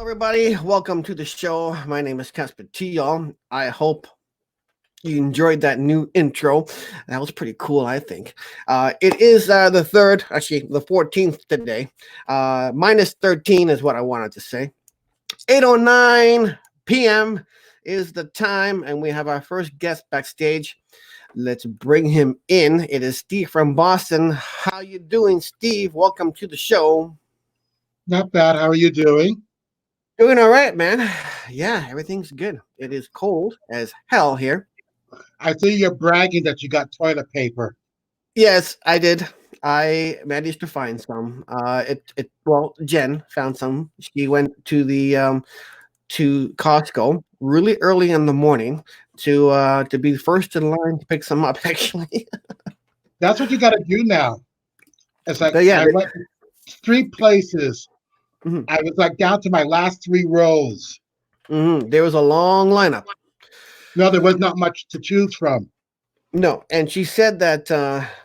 everybody. Welcome to the show. My name is Casper T. Y'all. I hope you enjoyed that new intro. That was pretty cool, I think. It is the third, actually, the 14th today. Minus 13 is what I wanted to say. 8:09 p.m. is the time, and we have our first guest backstage. Let's bring him in. It is Steve from Boston. How you doing, Steve? Welcome to the show. Not bad. How are you doing? Doing all right, man. Yeah, everything's good. It is cold as hell here. I see you're bragging that you got toilet paper. Yes, I did. I managed to find some. Well, Jen found some. She went to Costco really early in the morning to be first in line to pick some up. Actually, That's what you got to do now. It's like but yeah, I went to three places. mhm, I was like down to my last three rows. there was a long lineup. No, there was not much to choose from. No, and she said that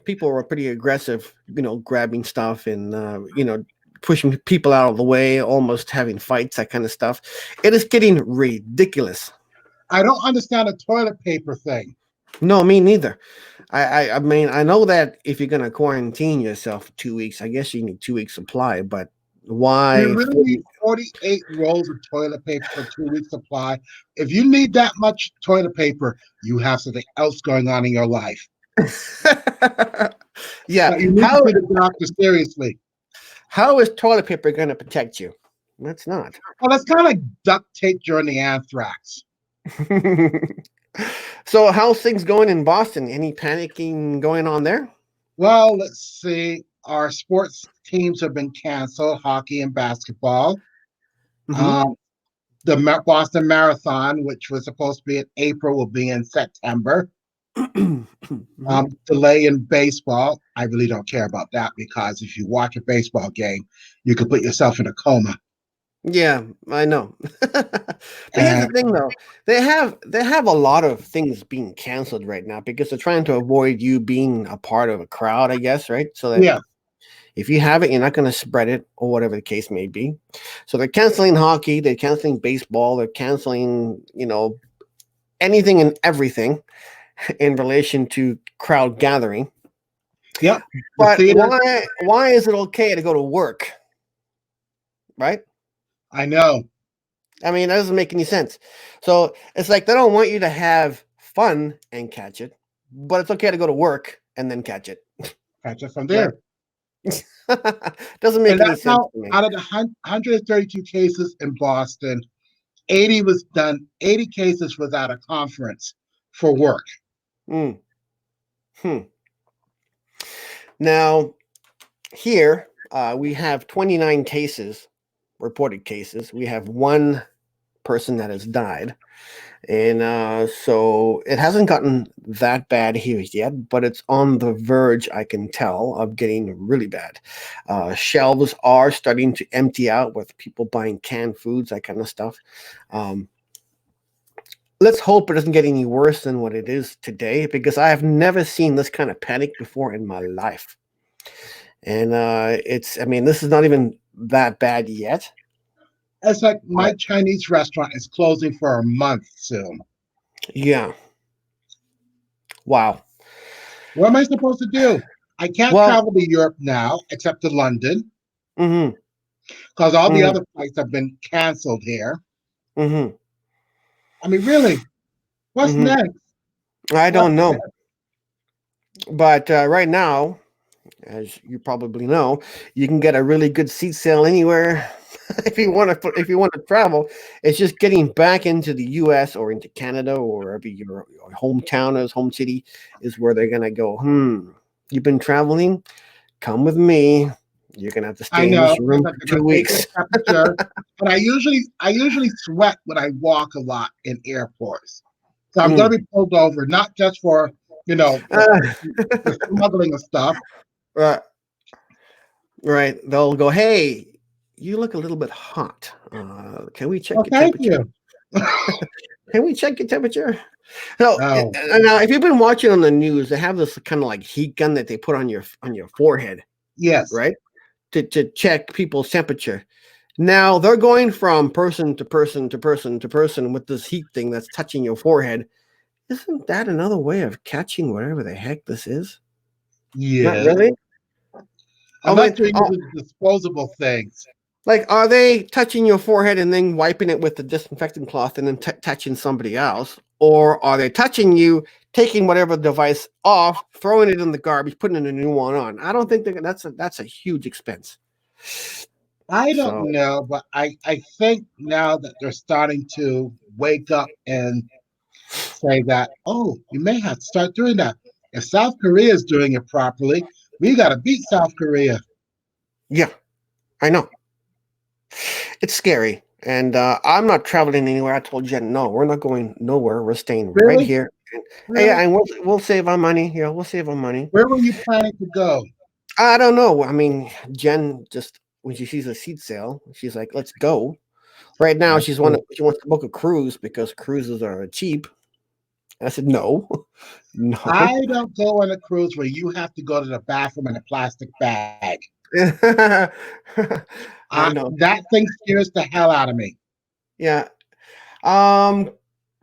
people were pretty aggressive, grabbing stuff and pushing people out of the way, almost having fights, that kind of stuff. It is getting ridiculous. I don't understand the toilet paper thing. No, me neither. I mean, I know that if you're gonna quarantine yourself for 2 weeks, I guess you need 2 weeks supply, but Do you why really need 48 rolls of toilet paper for 2 weeks supply? If you need that much toilet paper, you have something else going on in your life. Yeah. But you need to see the doctor seriously. How is toilet paper gonna protect you? That's not. Well, that's kind of like duct tape during the anthrax. So how's things going in Boston? Any panicking going on there? Well, let's see. Our sports teams have been canceled, hockey and basketball. Hmm. Um, the Boston Marathon, which was supposed to be in April, will be in September. Hmm. Delay in baseball. I really don't care about that because if you watch a baseball game, you could put yourself in a coma. Yeah, I know. But here's the And thing though. They have a lot of things being canceled right now because they're trying to avoid you being a part of a crowd, I guess, right? So that yeah, if you have it, you're not going to spread it or whatever the case may be. So they're canceling hockey, they're canceling baseball, they're canceling, anything and everything in relation to crowd gathering. yep. The But theater, why is it okay to go to work, right? I know. I mean, that doesn't make any sense. So it's like they don't want you to have fun and catch it, but it's okay to go to work and then catch it, Catch it from right? there. Doesn't make And any that's sense how, to me. out of the 132 cases in Boston, 80 was done. 80 cases was at a conference for work. Mm. Hmm. Now, here we have 29 cases, reported cases. We have one person that has died. And so it hasn't gotten that bad here yet, but it's on the verge, I can tell, of getting really bad. Shelves are starting to empty out with people buying canned foods, that kind of stuff. Um, let's hope it doesn't get any worse than what it is today, because I have never seen this kind of panic before in my life. And I mean, this is not even that bad yet. It's like my But Chinese restaurant is closing for a month soon. yeah, wow. What am I supposed to do? I can't Well, travel to Europe now, except to London, mm-hmm, because all the mm-hmm, other flights have been canceled here. mm-hmm, I mean, really, what's mm-hmm. next? I What's don't know. next? But right now, as you probably know, you can get a really good seat sale anywhere if you want to travel. It's just getting back into the U.S. or into Canada or wherever your hometown is, home city is where they're gonna go. You've been traveling? Come with me. You're gonna have to I stay in know. this It's room like for they're two going to take your weeks. temperature, but I usually sweat when I walk a lot in airports, so I'm going Mm. to be pulled over, not just for Uh, the smuggling of stuff. right, right. They'll go, hey, you look a little bit hot. Can we check Well, your thank temperature? you. Can we check your temperature? No. Oh, Now, if you've been watching on the news, they have this kind of like heat gun that they put on your forehead, yes. right? To check people's temperature. Now they're going from person to person to person to person with this heat thing that's touching your forehead. Isn't that another way of catching whatever the heck this is? Not Yes. really. I Unless mean, they're using disposable things. like, are they touching your forehead and then wiping it with the disinfectant cloth and then touching somebody else? Or are they touching you, taking whatever device off, throwing it in the garbage, putting a new one on? I don't think that's a huge expense. I don't So know, but I think now that they're starting to wake up and say that, oh, you may have to start doing that. If South Korea is doing it properly, we got to beat South Korea. yeah, I know it's scary, and I'm not traveling anywhere. I told Jen, no, we're not going nowhere. We're staying right Really? here. Yeah, Really? and we'll save our money. Yeah, we'll save our money. Where were you planning to go? I don't know. I mean, Jen just when she sees a seat sale, she's like, "Let's go." Right now, That's true. she wants to book a cruise because cruises are cheap. I said, "No, no." I don't go on a cruise where you have to go to the bathroom in a plastic bag. I know. That thing scares the hell out of me. Yeah. Um.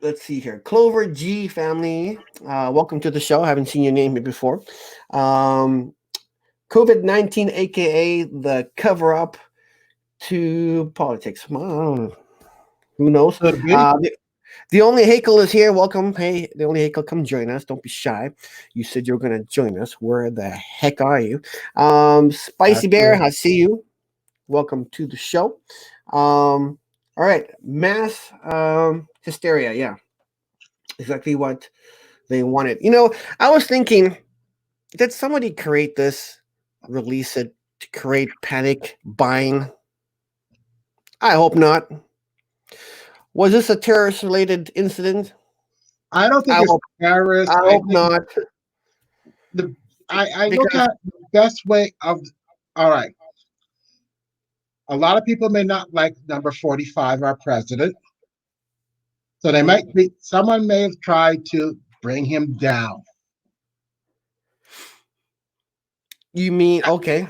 Let's see here. Clover G family. Welcome to the show. I haven't seen your name here before. Um. COVID-19, aka the cover up to politics. Well, I don't know. Who knows? Could be. The only Hakel is here. Welcome. Hey, the only Hakel, come join us. Don't be shy. You said you were going to join us. Where the heck are you? Spicy That's Bear, true. I see you. Welcome to the show. All right. Mass hysteria. Yeah, exactly what they wanted. I was thinking, did somebody create this, release it to create panic buying? I hope not. Was this a terrorist related incident? I don't think I it's hope. terrorist. I I hope think not. the I look Because at the best way of all right. A lot of people may not like number 45, our president. So they Mhm. might be someone may have tried to bring him down. You mean okay?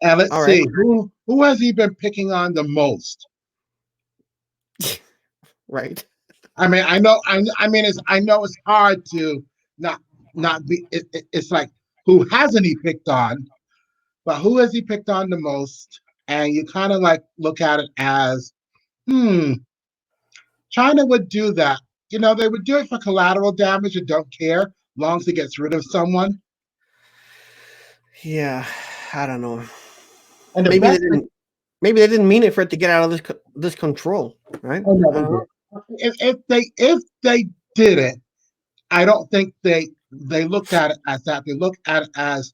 And let's All right. see, who has he been picking on the most? Right. I mean, I mean, I know it's hard to not not be. It's like who hasn't he picked on? But who has he picked on the most? And you kind of like look at it as, hmm, China would do that. You know, they would do it for collateral damage and don't care, long as it gets rid of someone. Yeah. I don't know. And the Maybe they best thing, didn't. Maybe they didn't mean it for it to get out of this control. Right. oh no, I they don't know. did. If they did it, I don't think they looked at it as that. They looked at it as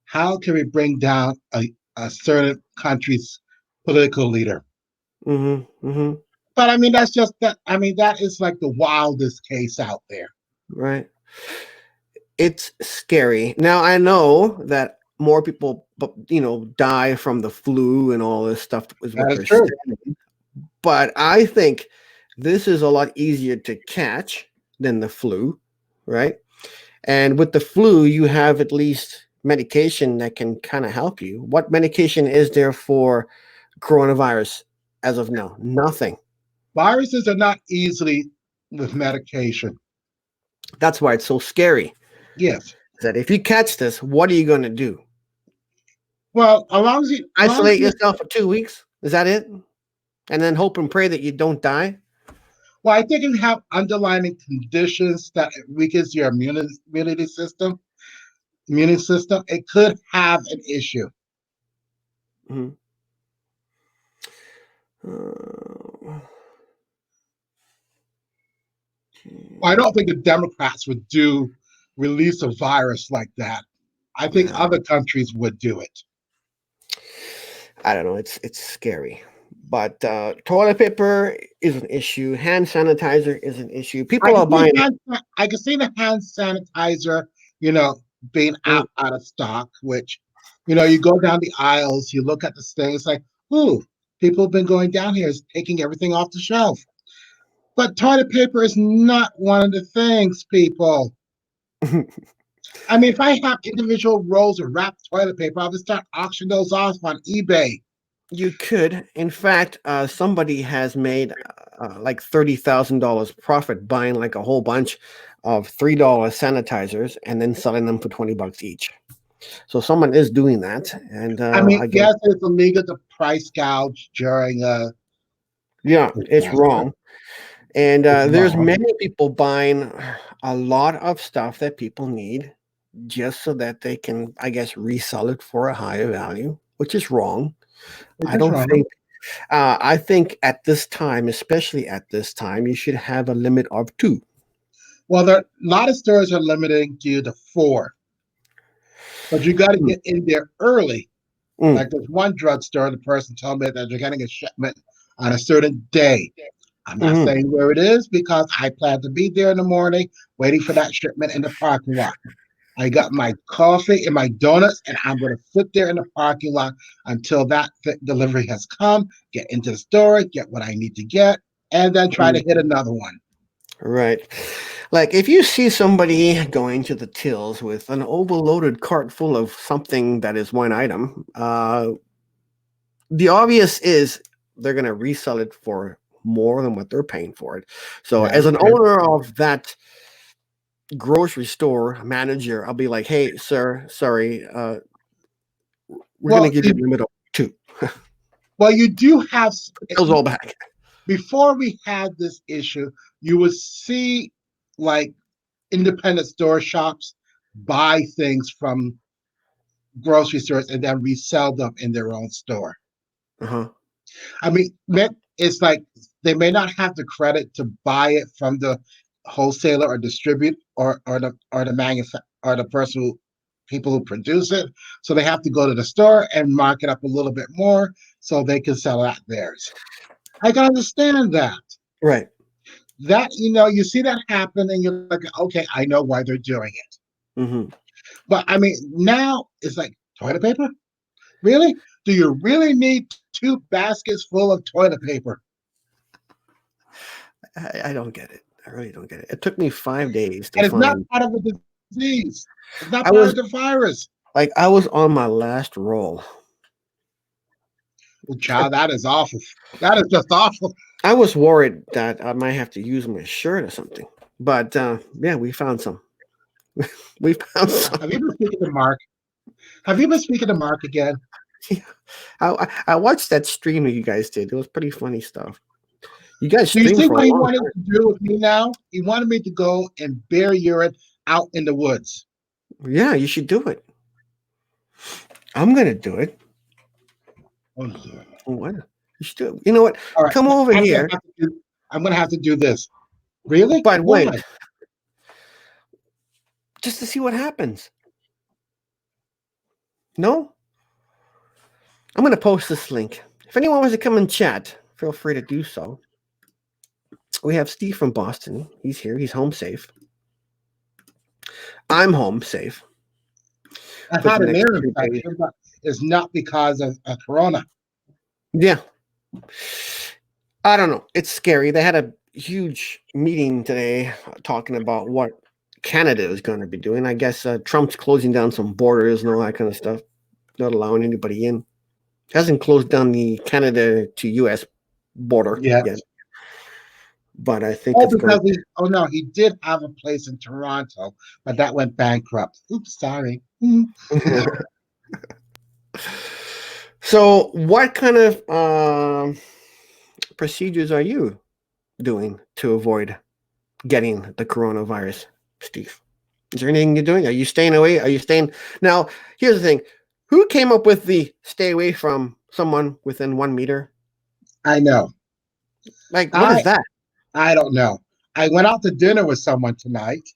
how can we bring down a certain country's political leader. Mm-hmm. Mm-hmm. But I mean, that's just that. I mean, that is like the wildest case out there. Right. It's scary. Now I know that more people, die from the flu and all this stuff is That what is they're true. saying. But I think this is a lot easier to catch than the flu, right? And with the flu, you have at least medication that can kind of help you. What medication is there for coronavirus as of now? Nothing. Viruses are not easily with medication. That's why it's so scary. Yes. That if you catch this, what are you going to do? Well, as long as Isolate you, yourself for 2 weeks? Is that it? And then hope and pray that you don't die? well, I think if you have underlying conditions that weakens your immune system, it could have an issue. Mhm. Uh, I don't think the Democrats would do release a virus like that. I think yeah. other countries would do it. I don't know. It's scary. But toilet paper is an issue. Hand sanitizer is an issue. I People can are see buying it. I can see the hand sanitizer, you know, being Mm, out of stock. Which, you go down the aisles, you look at the thing, it's like, ooh, people have been going down here, is taking everything off the shelf. But toilet paper is not one of the things, people. I mean, if I have individual rolls of wrapped toilet paper, I'll just start auctioning those off on eBay. You could. In fact, somebody has made like $30,000 profit buying like a whole bunch of $3 sanitizers and then selling them for $20 each. So someone is doing that, and I mean, I guess yes, it's illegal to price gouge during yeah, it's disaster. wrong. And It's there's wrong. many people buying a lot of stuff that people need just so that they can, I guess, resell it for a higher value, which is wrong. It I is don't wrong. think. I think at this time, especially at this time, you should have a limit of two. Well, there a lot of stores are limiting you to four, but you got to Mm, get in there early. mm, Like there's one drugstore, the person told me that they're getting a shipment on a certain day. I'm not mhm, saying where it is because I plan to be there in the morning waiting for that shipment in the parking lot. I got my coffee and my donuts, and I'm going to sit there in the parking lot until that delivery has come, get into the store, get what I need to get, and then try to mm. hit another one. Right. Like if you see somebody going to the tills with an overloaded cart full of something that is one item, the obvious is they're going to resell it for more than what they're paying for it. So, That as is an true. owner of that grocery store manager, I'll be like, "Hey, sir, sorry, we're going to Well, give you a limit of two. well, you do have Those all back." before we had this issue, you would see like independent store shops buy things from grocery stores and then resell them in their own store. Uh huh. I mean, it's like they may not have the credit to buy it from the wholesaler or distribute or the or the person who people who produce it. So they have to go to the store and mark it up a little bit more so they can sell at theirs. I can understand that. Right. That you see that happen and you're like, okay, I know why they're doing it. Hmm. But I mean, now it's like toilet paper. Really? Do you really need two baskets full of toilet paper? I don't get it. I really don't get it. It took me 5 days to And it's not find. part of the disease. It's not I part of the was virus. I was on my last roll. Well, child, that is awful. That is just awful. I was worried that I might have to use my shirt or something. But yeah, we found some. We found some. Have you been speaking to Mark? Have you been speaking to Mark again? I watched that stream that you guys did. It was pretty funny stuff. You guys Do you streamed see for a what he long wanted to do with me now? He wanted me to go and bear urine out in the woods. time. Yeah, you should do it. I'm gonna do it. Oh, Lord. What? You should do it. You know what? All right, Come over I'm gonna here. have to do. I'm gonna have to do this. Really? But Why? wait, just to see what happens. No, I'm gonna post this link. If anyone wants to come and chat, feel free to do so. We have Steve from Boston. He's here. He's home safe. I'm home safe I for had the an next ear 2 days. infection, but it's not because of corona. Yeah, I don't know. It's scary. They had a huge meeting today talking about what Canada is going to be doing. I guess Trump's closing down some borders and all that kind of stuff, not allowing anybody in. Hasn't closed down the Canada to U.S. border Yeah. yet, but I think Oh, it's going because he. Oh no, he did have a place in Toronto, but that went bankrupt. Oops, sorry. to. So, what kind of procedures are you doing to avoid getting the coronavirus, Steve? Is there anything you're doing? Are you staying away? Are you staying? Now, here's the thing. Who came up with the stay away from someone within 1 meter? I know. Like, what is I that? I don't know. I went out to dinner with someone tonight.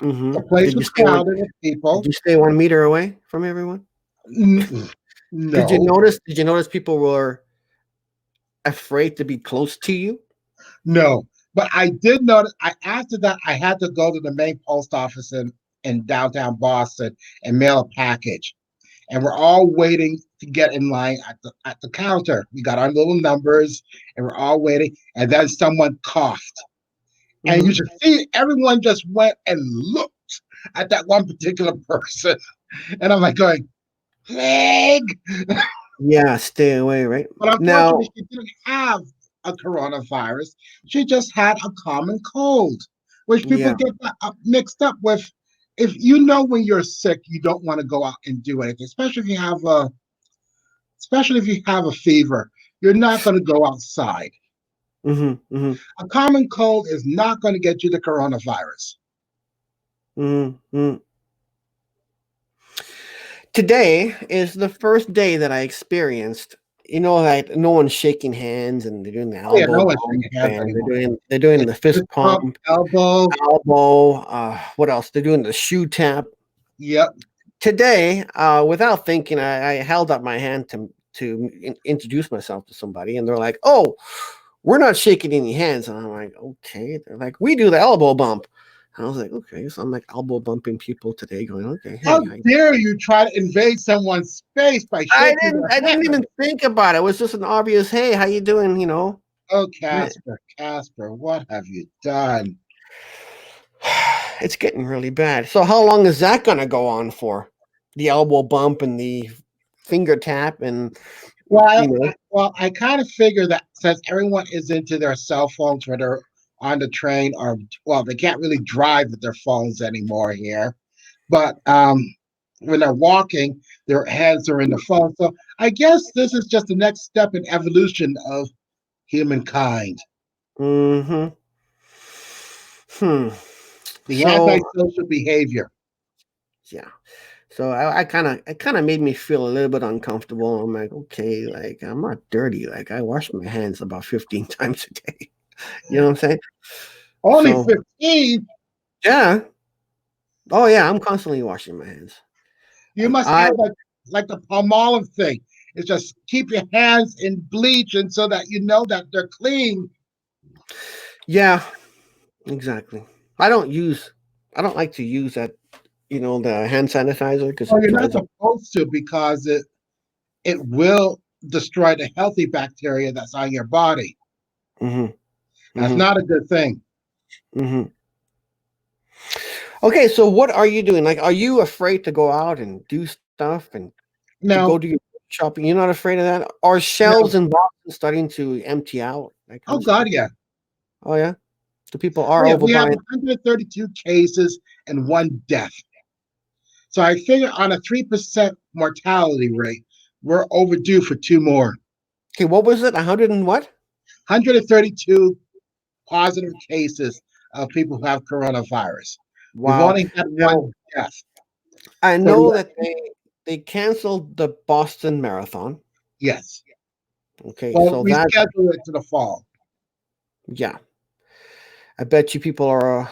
Hmm. The place was crowded with Did people. you stay 1 meter away from everyone? No, Did you notice people were afraid to be close to you? no. But I did notice. After that, I had to go to the main post office in downtown Boston and mail a package. And we're all waiting to get in line at the counter. We got our little numbers, and we're all waiting. And then someone coughed, and you Hmm. should see everyone just went and looked at that one particular person. And I'm like going, Greg. Yeah, stay away, right? But Now, unfortunately, she didn't have a coronavirus. She just had a common cold, which people yeah. get that mixed up with. If you know when you're sick, you don't want to go out and do anything, especially if you have a fever. You're not going to go outside. Mhm, mhm, A common cold is not going to get you the coronavirus. mhm, mhm. Today is the first day that I experienced, like no one's shaking hands and they're doing the Oh yeah, elbow no one's bump shaking hands and they're anymore. doing they're doing It's the fist fist pump, pump, elbow. elbow. What else? They're doing the shoe tap. Yep. Today, without thinking, I held up my hand to introduce myself to somebody, and they're like, "Oh, we're not shaking any hands." And I'm like, "Okay." They're like, "We do the elbow bump." And I was like, "Okay." So I'm like elbow bumping people today, going, "Okay, How hey, dare you try to invade someone's space by I shaking didn't their I didn't hand? even think about it. It was just an obvious, "Hey, how you doing?" Oh, Yeah. Casper, Casper, what have you done? It's getting really bad. So how long is that going to go on for? The elbow bump and the finger tap and Well, you know. I kind of figure that since everyone is into their cell phones when they're on the train, or well, they can't really drive with their phones anymore here, but when they're walking, their hands are in the phone. So I guess this is just the next step in evolution of humankind. Mhm. Hmm. The So antisocial behavior. yeah. So it kind of made me feel a little bit uncomfortable. I'm like, okay, like I'm not dirty. Like I wash my hands about 15 times a day. You know what I'm saying? Only So 15. yeah. Oh yeah, I'm constantly washing my hands. You Like must I have like the palm olive thing. It's just keep your hands in bleach and so that you know that they're clean. yeah, exactly. I don't use I don't like to use the hand sanitizer because Well, it you're not dries up. supposed to because it will destroy the healthy bacteria that's on your body. Mhm. That's Mhm. not a good thing. Mhm. Okay, so what are you doing? Like, are you afraid to go out and do stuff and to go No, do your shopping? You're not afraid of that? Are no. shelves in Boston starting to empty out? That kind Oh of stuff? God, yeah. Oh yeah? So people Oh are yeah. We have overbuying. 132 cases and one death. So I figure on a 3% mortality rate, we're overdue for two more. Okay, what was it? 100 and what? 132 positive cases of people who have coronavirus. We've Wow. only had Now, one death. I So know that they canceled the Boston Marathon. yes. Okay, Well, so we that schedule it to the fall. yeah, I bet you people are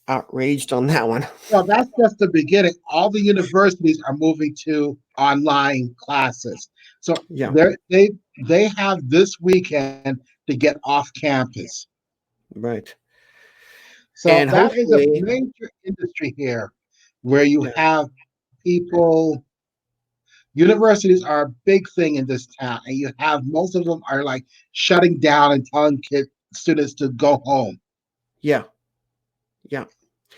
outraged on that one. Well, that's just the beginning. All the universities are moving to online classes. So Yeah, they have this weekend to get off campus. right. So And that is a hopefully, major industry here where you yeah, have people. Universities are a big thing in this town, and you have most of them are like shutting down and telling students to go home. yeah, yeah.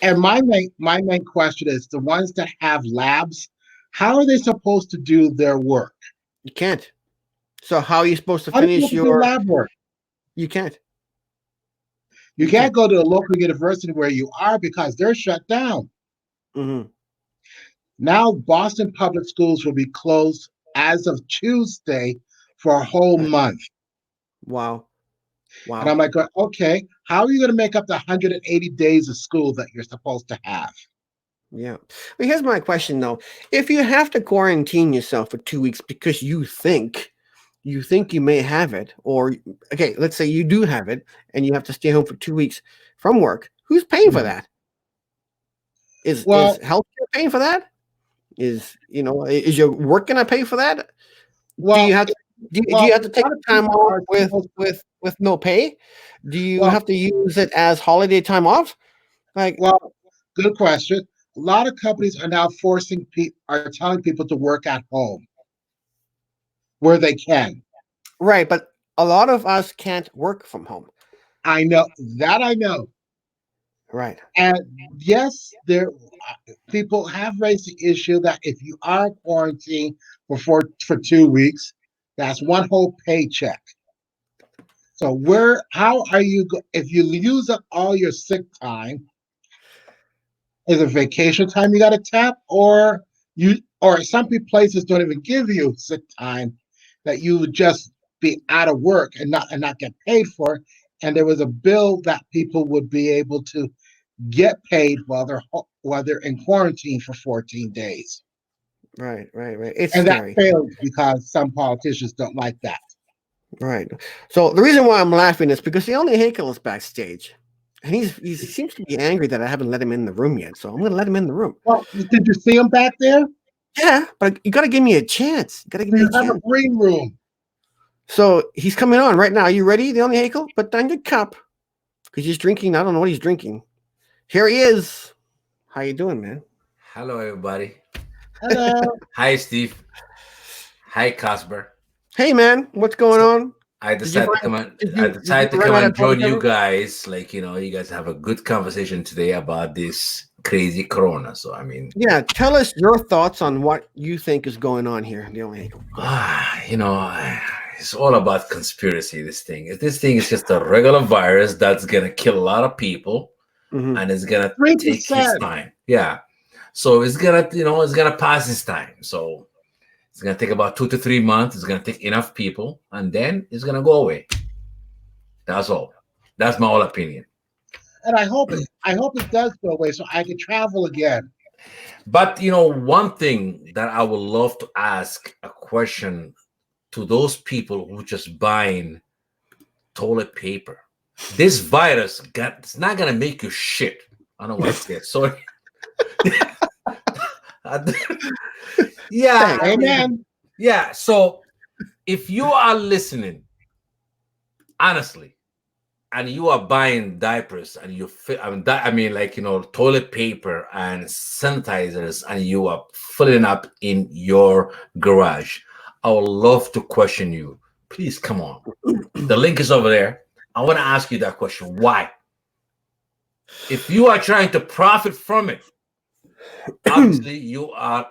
And my main question is the ones that have labs, how are they supposed to do their work? You can't. So how are you supposed to How do you finish have to do your? lab work? You can't. You You can't can't. go to a local university where you are because they're shut down. Hmm. Now, Boston public schools will be closed as of Tuesday for a whole Right. month. Wow. And Wow. I'm like, okay, how are you going to make up the 180 days of school that you're supposed to have? Yeah. But here's my question though. If you have to quarantine yourself for 2 weeks because you think you may have it, or okay, let's say you do have it and you have to stay home for 2 weeks from work, who's paying for Mhm. that? Is Well, healthcare paying for that? Is your work gonna pay for that? Do you well, have to do you well, have to a take lot of time people off are with supposed to. with no pay? Do you Well, have to use it as holiday time off? Like, well, good question. A lot of companies are now are telling people to work at home where they can. right, but a lot of us can't work from home. I know that I know. Right. And yes, there people have raised the issue that if you are quarantined for 2 weeks, that's one whole paycheck. So how are you if you use up all your sick time? Is it vacation time you got to tap, or some places don't even give you sick time, that you would just be out of work and not get paid for, and there was a bill that people would be able to get paid while they're in quarantine for 14 days. Right. Right. Right. It's And that scary. failed because some politicians don't like that. Right. So the reason why I'm laughing is because the only Hakel is backstage, and he seems to be angry that I haven't let him in the room yet. So I'm going to let him in the room. Well, did you see him back there? Yeah, but you got to give me a chance. You got to give me You a have a chance. green room. So he's coming on right now. Are you ready, the only Hakel? Put down your cup because he's drinking. I don't know what he's drinking. Here he is. How you doing, man? Hello, everybody. Hello. Hi, Steve. Hi, Casper. Hey, man. What's going So on? I Did you decided to find? come and Did you run out of toilet join you paper? guys. Like, you guys have a good conversation today about this crazy corona. So I mean, Yeah. Tell us your thoughts on what you think is going on here, the only Hakel. Go ahead. it's all about conspiracy. This thing is just a regular virus that's gonna kill a lot of people, Mhm. and it's gonna take his 3%. time. Yeah. So it's gonna pass his time. So it's gonna take about 2 to 3 months. It's gonna take enough people, and then it's gonna go away. That's all. That's my whole opinion. And I hope it does go away so I can travel again. But one thing that I would love to ask a question to those people who just buying toilet paper. This virus it's not gonna make you shit. I don't want to say it. Sorry. Yeah, Thanks. I mean, Amen. yeah. So if you are listening, honestly, and you are buying diapers and toilet paper and sanitizers, and you are filling up in your garage, I would love to question you. Please come on. The link is over there. I want to ask you that question. Why? If you are trying to profit from it, obviously you are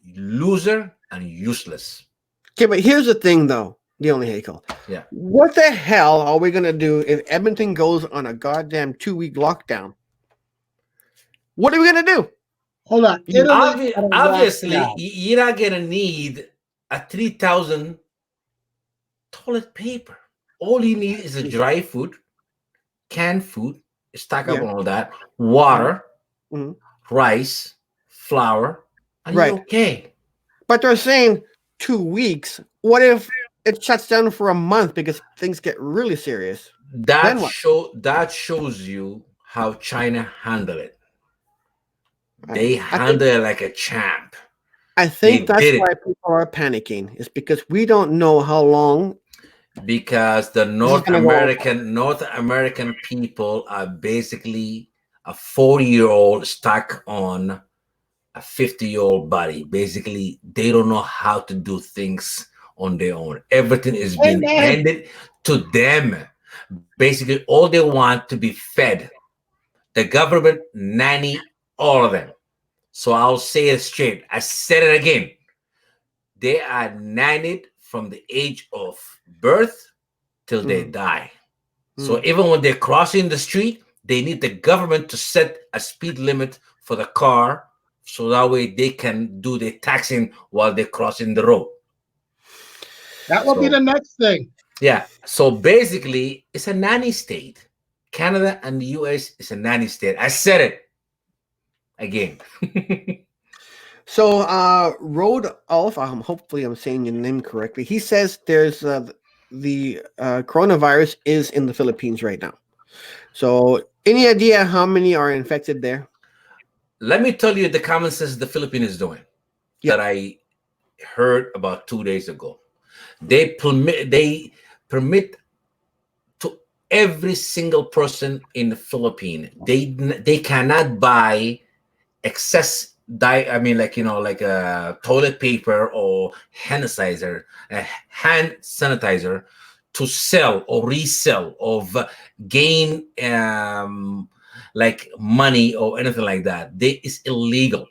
loser and useless. Okay, but here's the thing, though. The only Hakel. Yeah. What the hell are we gonna do if Edmonton goes on a goddamn 2-week lockdown? What are we gonna do? Hold on. Italy's on a Obviously, lockdown. you're not gonna need a 3,000 toilet paper. All you need is a dry food, canned food, stock up Yeah. on all that, water, Mhm. rice, flour, and you're Right. okay. But they're saying 2 weeks. What if it shuts down for a month because things get really serious? Then what? That shows you how China handled it. Right. They handled it like a champ. I They think that's did why it people are panicking. It's because we don't know how long because the this is gonna go on for. North American people are basically a 40-year-old stuck on a 50-year-old body. Basically, they don't know how to do things on their own. Everything is being Amen. handed to them. Basically, all they want to be fed. The government nanny all of them. So I'll say it straight. I said it again. They are nannied from the age of birth till they die. So even when they're crossing the street, they need the government to set a speed limit for the car so that way they can do the taxing while they're crossing the road. That will be the So, next thing. yeah. So basically, it's a nanny state. Canada and the US is a nanny state. I said it again. So, Road Alf, hopefully I'm saying your name correctly. He says there's the coronavirus is in the Philippines right now. So, any idea how many are infected there? Let me tell you the common sense the Philippines is doing Yeah. that I heard about 2 days ago. They permit to every single person in the Philippines. They cannot buy excess like toilet paper or hand sanitizer to sell or resell of gain like money or anything like that. It's illegal.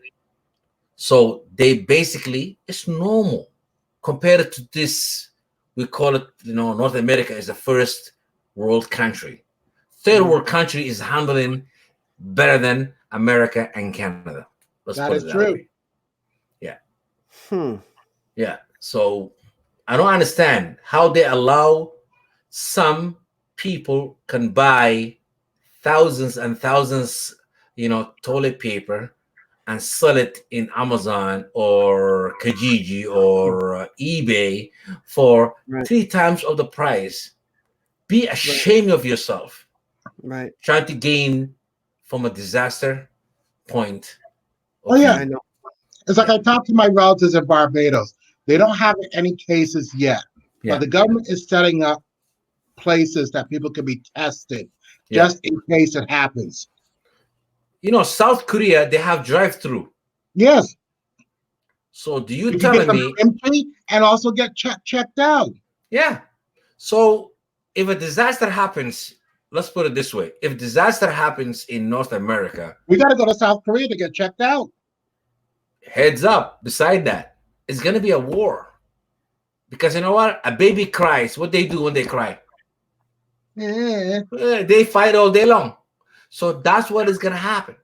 So they basically, it's normal compared to this. We call it, North America is the first world country. Third world country is handling better than America and Canada. Let's put That it is that true. way. Yeah. Hmm. Yeah. So I don't understand how they allow some people can buy thousands and thousands, toilet paper and sell it in Amazon or Kijiji or eBay for Right. 3 times of the price. Be ashamed of yourself. Right. Trying to gain from a disaster point Oh of yeah, I view. know. it's like Yeah. I talked to my relatives in Barbados. They don't have any cases yet, but Yeah. the government is setting up places that people can be tested Yeah. just in case it happens. South Korea, they have drive-through. Yes, So do you you can get telling them me, empty and also get checked out. yeah. So if a disaster happens, let's put it this way. If disaster happens in North America, We got to go to South Korea to get checked out. heads up, beside that, it's gonna be a war. Because you know what? A baby cries. What they do when they cry? Yeah. They fight all day long. So that's what is gonna happen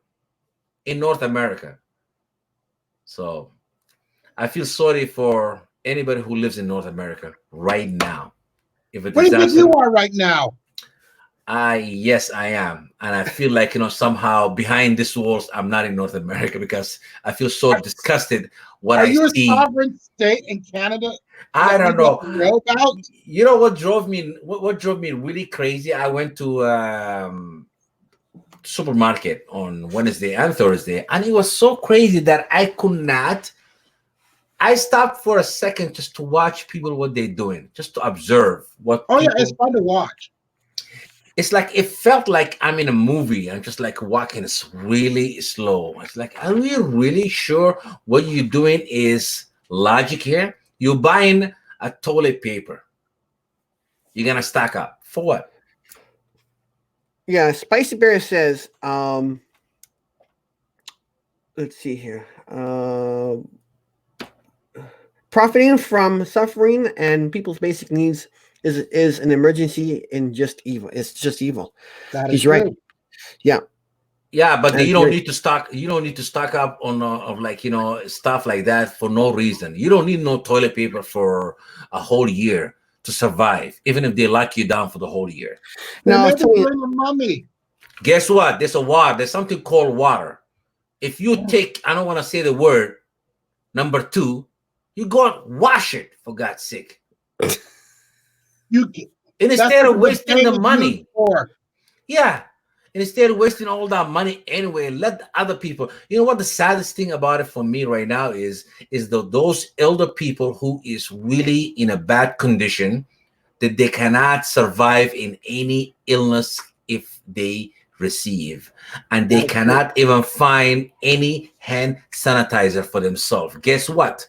in North America. So I feel sorry for anybody who lives in North America right now. If a What do you think disaster, you are right now? yes, I am, and I feel like somehow behind these walls, I'm not in North America because I feel so disgusted what Are I you a see. sovereign state in Canada I that we don't don't know. know about? You know what drove me? What drove me really crazy? I went to supermarket on Wednesday and Thursday, and it was so crazy that I could not. I stopped for a second just to watch people what they're doing, just to observe what Oh yeah, it's people. fun to watch. It's like it felt like I'm in a movie. I'm just like walking really slow. It's like, are you really sure what you're doing is logic here? You're buying a toilet paper. You're gonna stack up for what? Yeah, Spicy Bear says, let's see here. Profiting from suffering and people's basic needs is an emergency and just evil. It's just evil. That is He's right. true. Yeah. Yeah, but That's you don't right. need to stock. You don't need to stock up on of like stuff like that for no reason. You don't need no toilet paper for a whole year to survive, even if they lock you down for the whole year. They Now, I was never telling you, bring a mummy. Guess what? There's a water. There's something called water. If you take, I don't want to say the word number 2, you go and wash it for God's sake. You And that's instead what of the wasting the thing is used money, for. yeah. And instead of wasting all that money anyway, let the other people. You know what the saddest thing about it for me right now is those elder people who is really in a bad condition that they cannot survive in any illness if they receive, and they That is true. cannot even find any hand sanitizer for themselves. Guess what?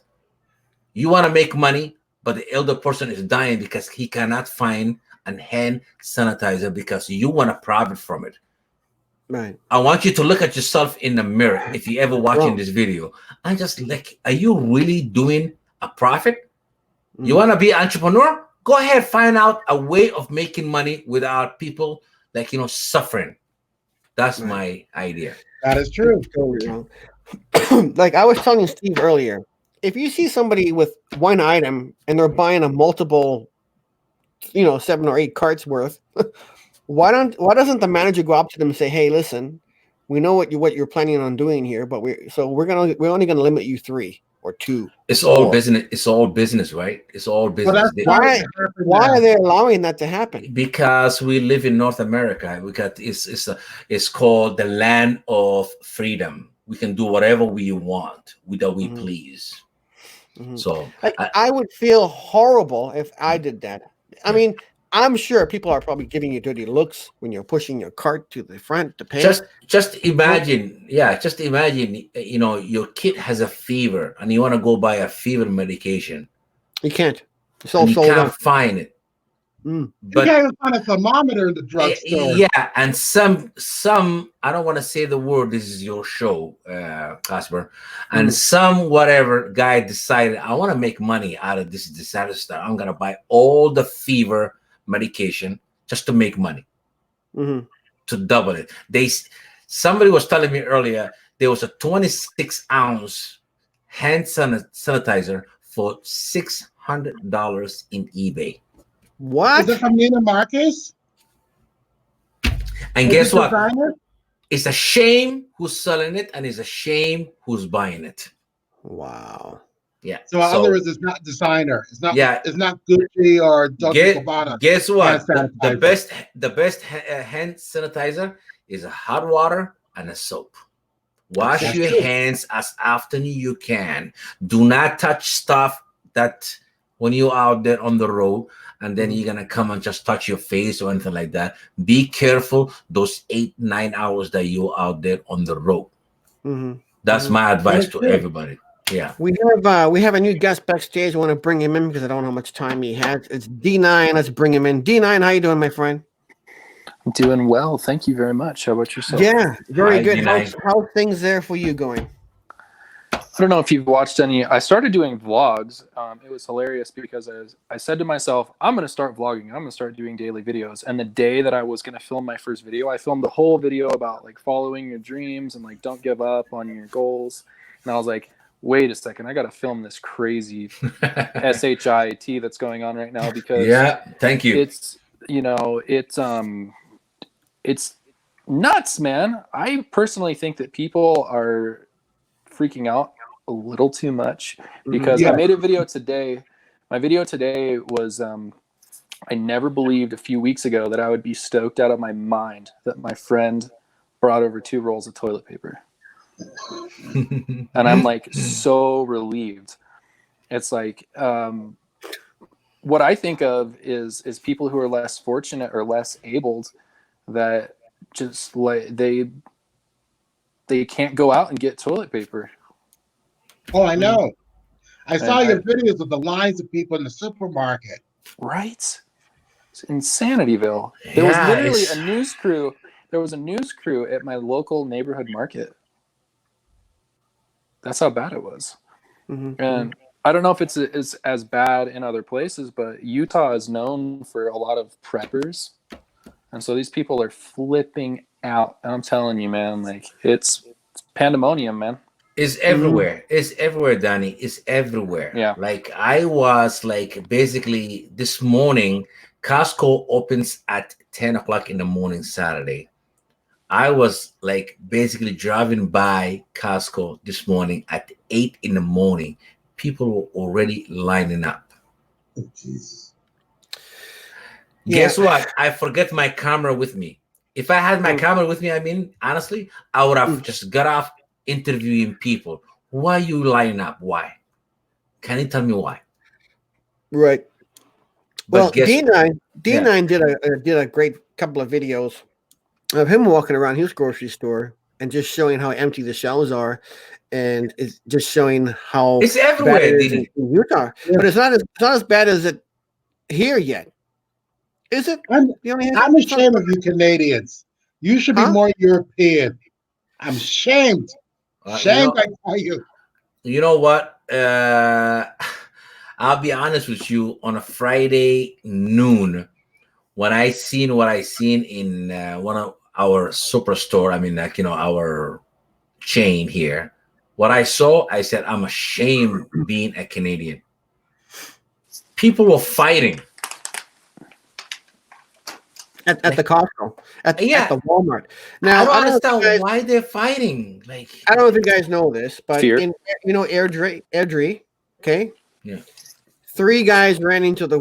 You want to make money, but the elder person is dying because he cannot find a hand sanitizer because you want to profit from it. right. I want you to look at yourself in the mirror if you ever watching Wrong. this video. And just like, are you really doing a profit? You Mm. want to be an entrepreneur? Go ahead, find out a way of making money without people like suffering. That's Right. my idea. That is true. Totally wrong. Like I was telling Steve earlier, if you see somebody with one item and they're buying a multiple, 7 or 8 carts worth, why doesn't the manager go up to them and say, "Hey, listen, we know what you're planning on doing here, but we're only gonna limit you 3 or 2 It's or all 4." business. It's all business, right? It's all Well, business. that's starting to happen Why now. are they allowing that to happen? Because we live in North America. We got it's called the land of freedom. We can do whatever we want, without we Mhm. please. Mhm. So I would feel horrible if I did that. I mean, I'm sure people are probably giving you dirty looks when you're pushing your cart to the front to pay. just imagine, just imagine, your kid has a fever and you want to go buy a fever medication You can't. It's all and you sold can't out. find it. Mm. You can't even find a thermometer in the drugstore. yeah, and some I don't want to say the word. This is your show, Casper, and some whatever guy decided I want to make money out of this disaster. I'm gonna buy all the fever medication just to make money, to double it. Somebody was telling me earlier there was a 26-ounce hand sanitizer for $600 in eBay. What? Is it from Nina Marcus? And guess what? It's a shame who's selling it, and it's a shame who's buying it. Wow. Yeah. So in other words, it's not designer. It's not. Yeah. It's not Gucci or Dolce Gabbana. Guess what? The best hand sanitizer is a hot water and a soap. Wash your hands as often you can. Do not touch stuff that when you're out there on the road, and then you're gonna come and just touch your face or anything like that. Be careful those 8-9 hours that you're out there on the road. That's my advice to everybody. Yeah. We have a new guest backstage. I want to bring him in because I don't know how much time he has. It's D9. Let's bring him in. D9, how you doing, my friend? I'm doing well. Thank you very much. How about yourself? Yeah, very good. How's things there for you going? I don't know if you've watched any. I started doing vlogs. It was hilarious because I said to myself, I'm going to start vlogging. I'm going to start doing daily videos. And the day that I was going to film my first video, I filmed the whole video about like following your dreams and like don't give up on your goals. And I was like, wait a second, I got to film this crazy SHIT that's going on right now because thank you. It's, you know, it's nuts, man. I personally think that people are freaking out a little too much because I made a video today. My video today was I never believed a few weeks ago that I would be stoked out of my mind that my friend brought over 2 rolls of toilet paper. And I'm like so relieved. It's like what I think of is people who are less fortunate or less abled that just like they can't go out and get toilet paper. Oh, I know. I saw your videos of the lines of people in the supermarket. Right? It's Insanityville. There was literally a news crew. There was a news crew at my local neighborhood market. That's how bad it was. And I don't know if it's as bad in other places, but Utah is known for a lot of preppers. And so these people are flipping out. And I'm telling you, man, like it's pandemonium, man. It's everywhere. It's everywhere, Danny. It's everywhere. Yeah. Like I was like basically this morning, Costco opens at 10 o'clock in the morning Saturday. I was like basically driving by Costco this morning at 8 in the morning. People were already lining up. Oh, Jesus. Guess what? I forget my camera with me. If I had my camera with me, I mean, honestly, I would have just got off interviewing people. Why are you lining up? Why? Can you tell me why? Right. But well, D9 did a great couple of videos of him walking around his grocery store and just showing how empty the shelves are, and it's just showing how it's everywhere bad it is in Utah. Yeah. But it's not as bad as it here yet. Is it? I'm ashamed of you Canadians. You should be more European. I'm ashamed. Shamed, I tell you. You know what? I'll be honest with you. On a Friday noon, when I seen what I seen in one of our superstore, I mean, like, you know, our chain here, what I saw, I said, I'm ashamed being a Canadian. People were fighting. At the Costco, at the Walmart. Now I don't understand why they're fighting. Like, I don't know if you guys know this, but Airdrie, okay? Yeah. 3 guys ran into the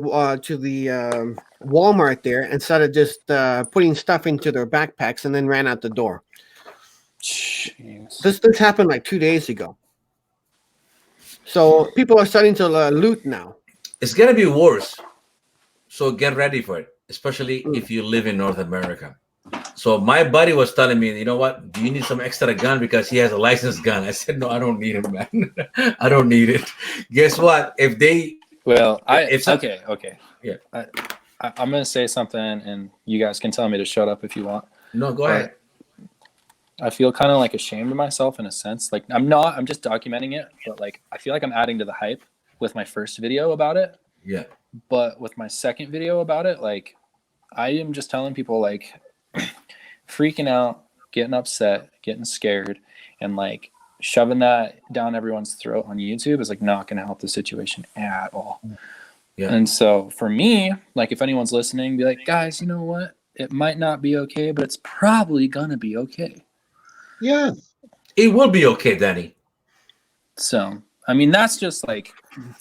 Walmart there and started just putting stuff into their backpacks and then ran out the door. Jeez. This happened like 2 days ago. So people are starting to loot now. It's gonna be worse. So get ready for it, especially if you live in North America. So my buddy was telling me, you know what? Do you need some extra gun because he has a licensed gun? I said, no, I don't need it, man. I don't need it. Guess what? If they okay. Yeah. I'm going to say something, and you guys can tell me to shut up if you want. No, go But ahead. I feel kind of like ashamed of myself in a sense. Like I'm just documenting it, but like I feel like I'm adding to the hype with my first video about it. Yeah. But with my second video about it, like I am just telling people like freaking out, getting upset, getting scared, and like shoving that down everyone's throat on YouTube is like not going to help the situation at all. Yeah. And so for me, like if anyone's listening, be like, guys, you know what? It might not be okay, but it's probably going to be okay. Yes. It will be okay, Danny. So, I mean, that's just like,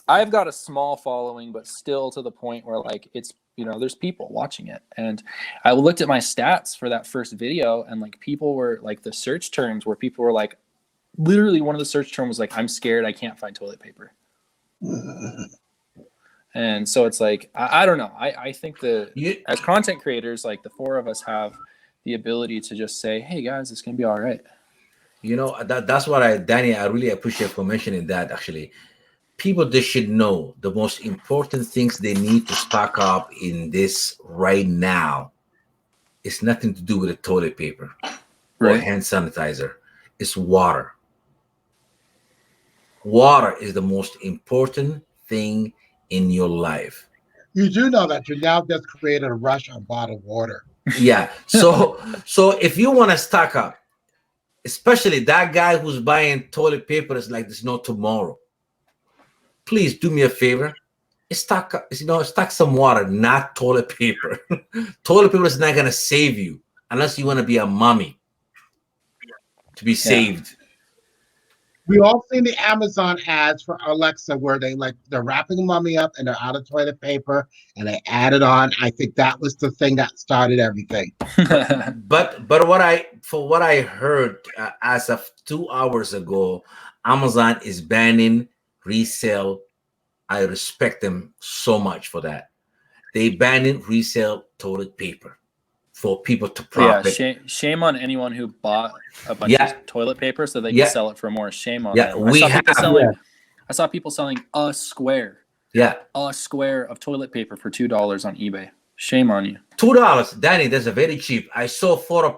I've got a small following, but still to the point where like it's, you know, there's people watching it. And I looked at my stats for that first video, and like people were like, the search terms where people were like, literally one of the search terms was like, I'm scared, I can't find toilet paper. And so it's like, I don't know. I think that as content creators, like the four of us have the ability to just say, hey guys, it's going to be all right. You know, that's what Danny, I really appreciate for mentioning that. Actually, people, they should know the most important things they need to stock up in this right now. It's nothing to do with the toilet paper or hand sanitizer. It's water. Water is the most important thing in your life. You do know that you now just created a rush on bottled water. Yeah. So if you want to stock up, especially that guy who's buying toilet paper is like there's no tomorrow, please do me a favor. Stock some water, not toilet paper. Toilet paper is not gonna save you unless you want to be a mummy to be saved. We all seen the Amazon ads for Alexa where they're wrapping a mummy up and they're out of toilet paper and they add it on. I think that was the thing that started everything. But what I heard as of 2 hours ago, Amazon is banning resale. I respect them so much for that. They banning resale toilet paper for people to profit. Yeah, shame on anyone who bought a bunch of toilet paper so they can sell it for more. Shame on them. I saw people selling a square. Yeah. A square of toilet paper for $2 on eBay. Shame on you. $2, Danny. That's a very cheap. I saw four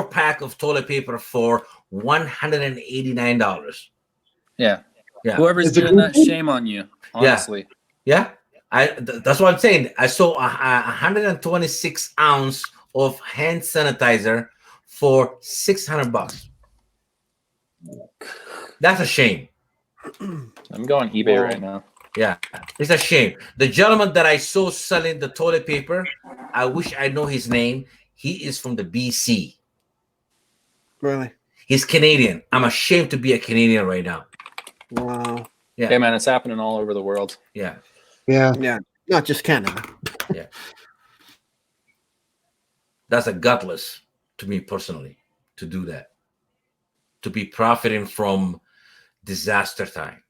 pack of toilet paper for $189. Yeah. Whoever's doing that, shame on you. Honestly. Yeah. That's what I'm saying. I saw a 126 ounce of hand sanitizer for $600. That's a shame. I'm going eBay right now. Yeah, it's a shame. The gentleman that I saw selling the toilet paper, I wish I know his name. He is from the BC. Really? He's Canadian. I'm ashamed to be a Canadian right now. Wow. Yeah. Hey man, it's happening all over the world. Yeah. Yeah. Not just Canada. Yeah. That's a gutless to me personally to do that. To be profiting from disaster time.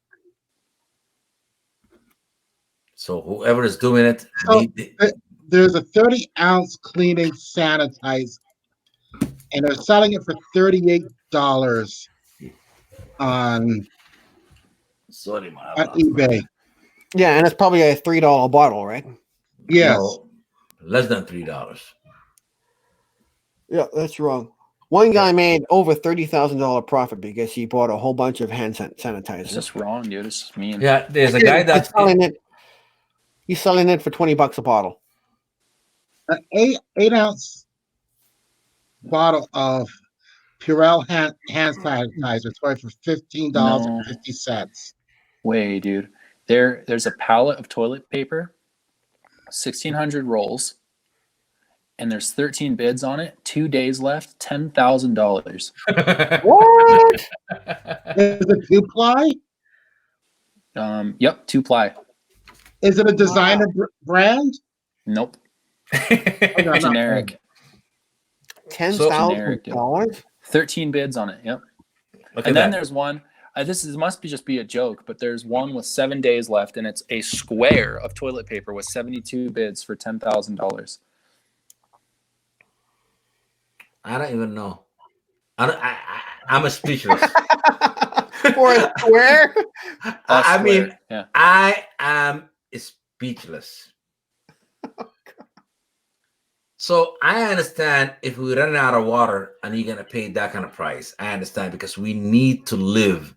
So whoever is doing it, there's a 30-ounce cleaning sanitizer, and they're selling it for $38 on eBay. Yeah, and it's probably a $3 bottle, right? Yes. No, less than $3. Yeah, that's wrong. One guy made over $30,000 profit because he bought a whole bunch of hand sanitizer. It's just wrong, dude. It's just mean. Yeah, there's a guy that's selling it. He's selling it for $20 a bottle. An 8-ounce bottle of Purell hand sanitizer going for $15.50. Wait, dude. There's a pallet of toilet paper, 1,600 rolls, and there's 13 bids on it. 2 days left, $10,000. What? Is it 2-ply? Yep, 2-ply. Is it a designer brand? Nope. Okay, Generic. $10,000? 13 bids on it. Yep. And then there's one. This must just be a joke, but there's one with 7 days left, and it's a square of toilet paper with 72 bids for $10,000. I don't even know. I'm a speechless. For a square? I mean, yeah. I am speechless. So I understand if we run out of water and you're gonna pay that kind of price. I understand because we need to live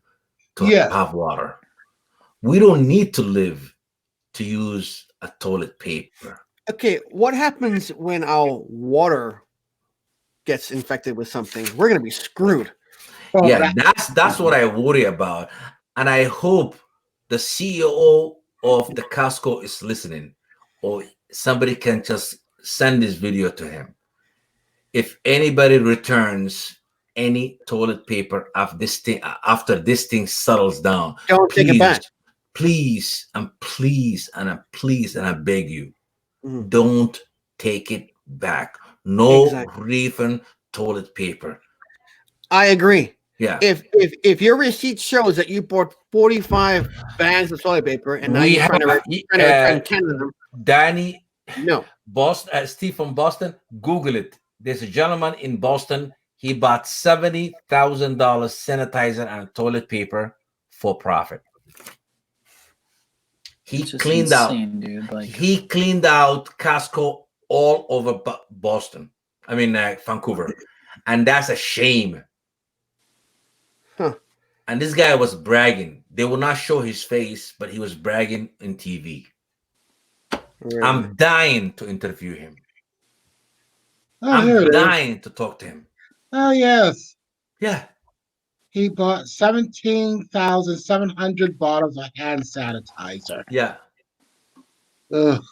to Yes. have water. We don't need to live to use a toilet paper. Okay, what happens when our water gets infected with something? We're gonna be screwed. Oh, Yeah, that's what I worry about. And I hope the CEO of the Costco is listening, or somebody can just send this video to him. If anybody returns any toilet paper after this thing settles down, Don't take it back. please, and I beg you, Mhm. don't take it back. No Exactly. refund toilet paper. I agree. Yeah. If your receipt shows that you bought 45 bags of toilet paper and now We you're trying to return 10 of them, Danny, no. Boston, Steve from Boston, Google it. There's a gentleman in Boston. He bought $70,000 sanitizer and toilet paper for profit. He It's just cleaned insane, dude. Like, He cleaned out Costco all over Boston. I mean, Vancouver, and that's a shame. Huh. And this guy was bragging. They will not show his face, but he was bragging in TV. Right. I'm dying to interview him. Oh, here I'm it is. dying to talk to him. Oh, yes. Yeah. He bought 17,700 bottles of hand sanitizer. Yeah. Ugh.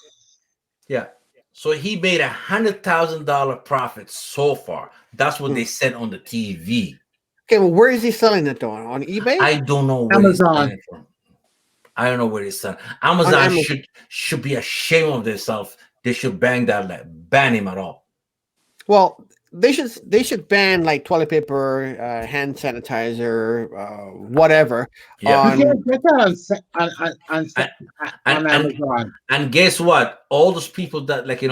Yeah. So he made $100,000 profit so far. That's what they said on the TV. Okay, well, where is he selling it though? On eBay? I don't know where he's selling it from. I don't know where he's selling. Amazon should be ashamed of themselves. They should ban him at all. Well, they should ban like toilet paper, hand sanitizer, whatever. Yeah. You can't get that on Amazon. And guess what? All those people that like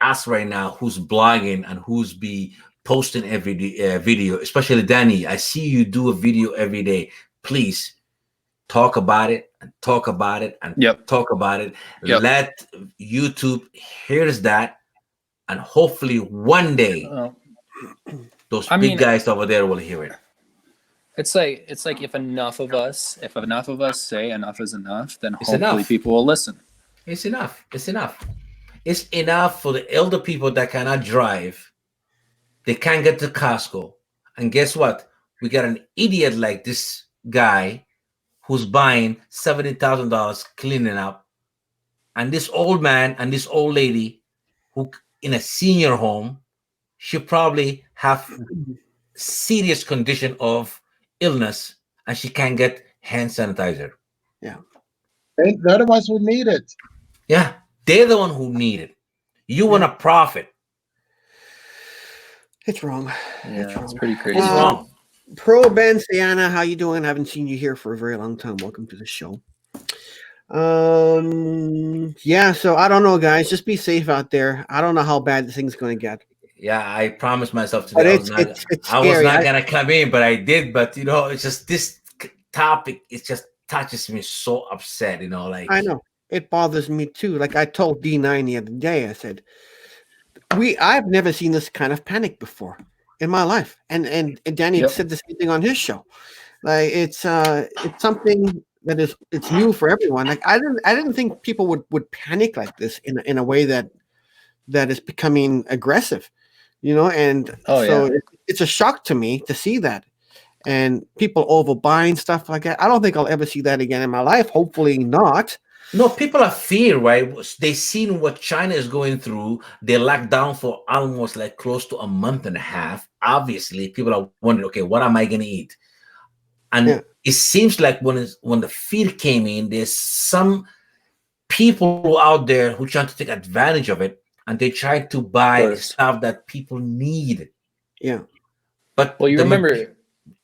us right now, who's blogging and who's be posting every video, especially Danny. I see you do a video every day. Please talk about it and talk about it and talk about it. Yep. Let YouTube hears that. And hopefully one day those big guys over there will hear it. It's like if enough of us say enough is enough, then It's hopefully enough. people will listen. It's enough. It's enough. It's enough for the elder people that cannot drive. They can't get to Costco. And guess what? We got an idiot like this guy who's buying $70,000 cleaning up. And this old man and this old lady who in a senior home should probably have serious condition of illness and she can't get hand sanitizer. Yeah. They're the ones who need it. Yeah. They're the one who need it. You want to profit. It's wrong. Yeah, it's pretty crazy. It's wrong. Pro Ben Sienna, how you doing? Haven't seen you here for a very long time. Welcome to the show. Yeah, so I don't know, guys. Just be safe out there. I don't know how bad this thing's going to get. Yeah, I promised myself today I was not gonna come in, but I did. But it's just this topic. It just touches me so upset. Like I know it bothers me too. Like I told D9 the other day, I said, I've never seen this kind of panic before in my life, and Danny said the same thing on his show. Like it's something that it's new for everyone. Like I didn't think people would panic like this in a way that is becoming aggressive, and it's a shock to me to see that, and people overbuying stuff like that. I don't think I'll ever see that again in my life. Hopefully not. No, people are fear, right? They seen what China is going through. They locked down for almost like close to a month and a half. Obviously, people are wondering, okay, what am I going to eat? And it seems like when the fear came in, there's some people out there who try to take advantage of it, and they try to buy stuff that people need. Yeah. But you remember?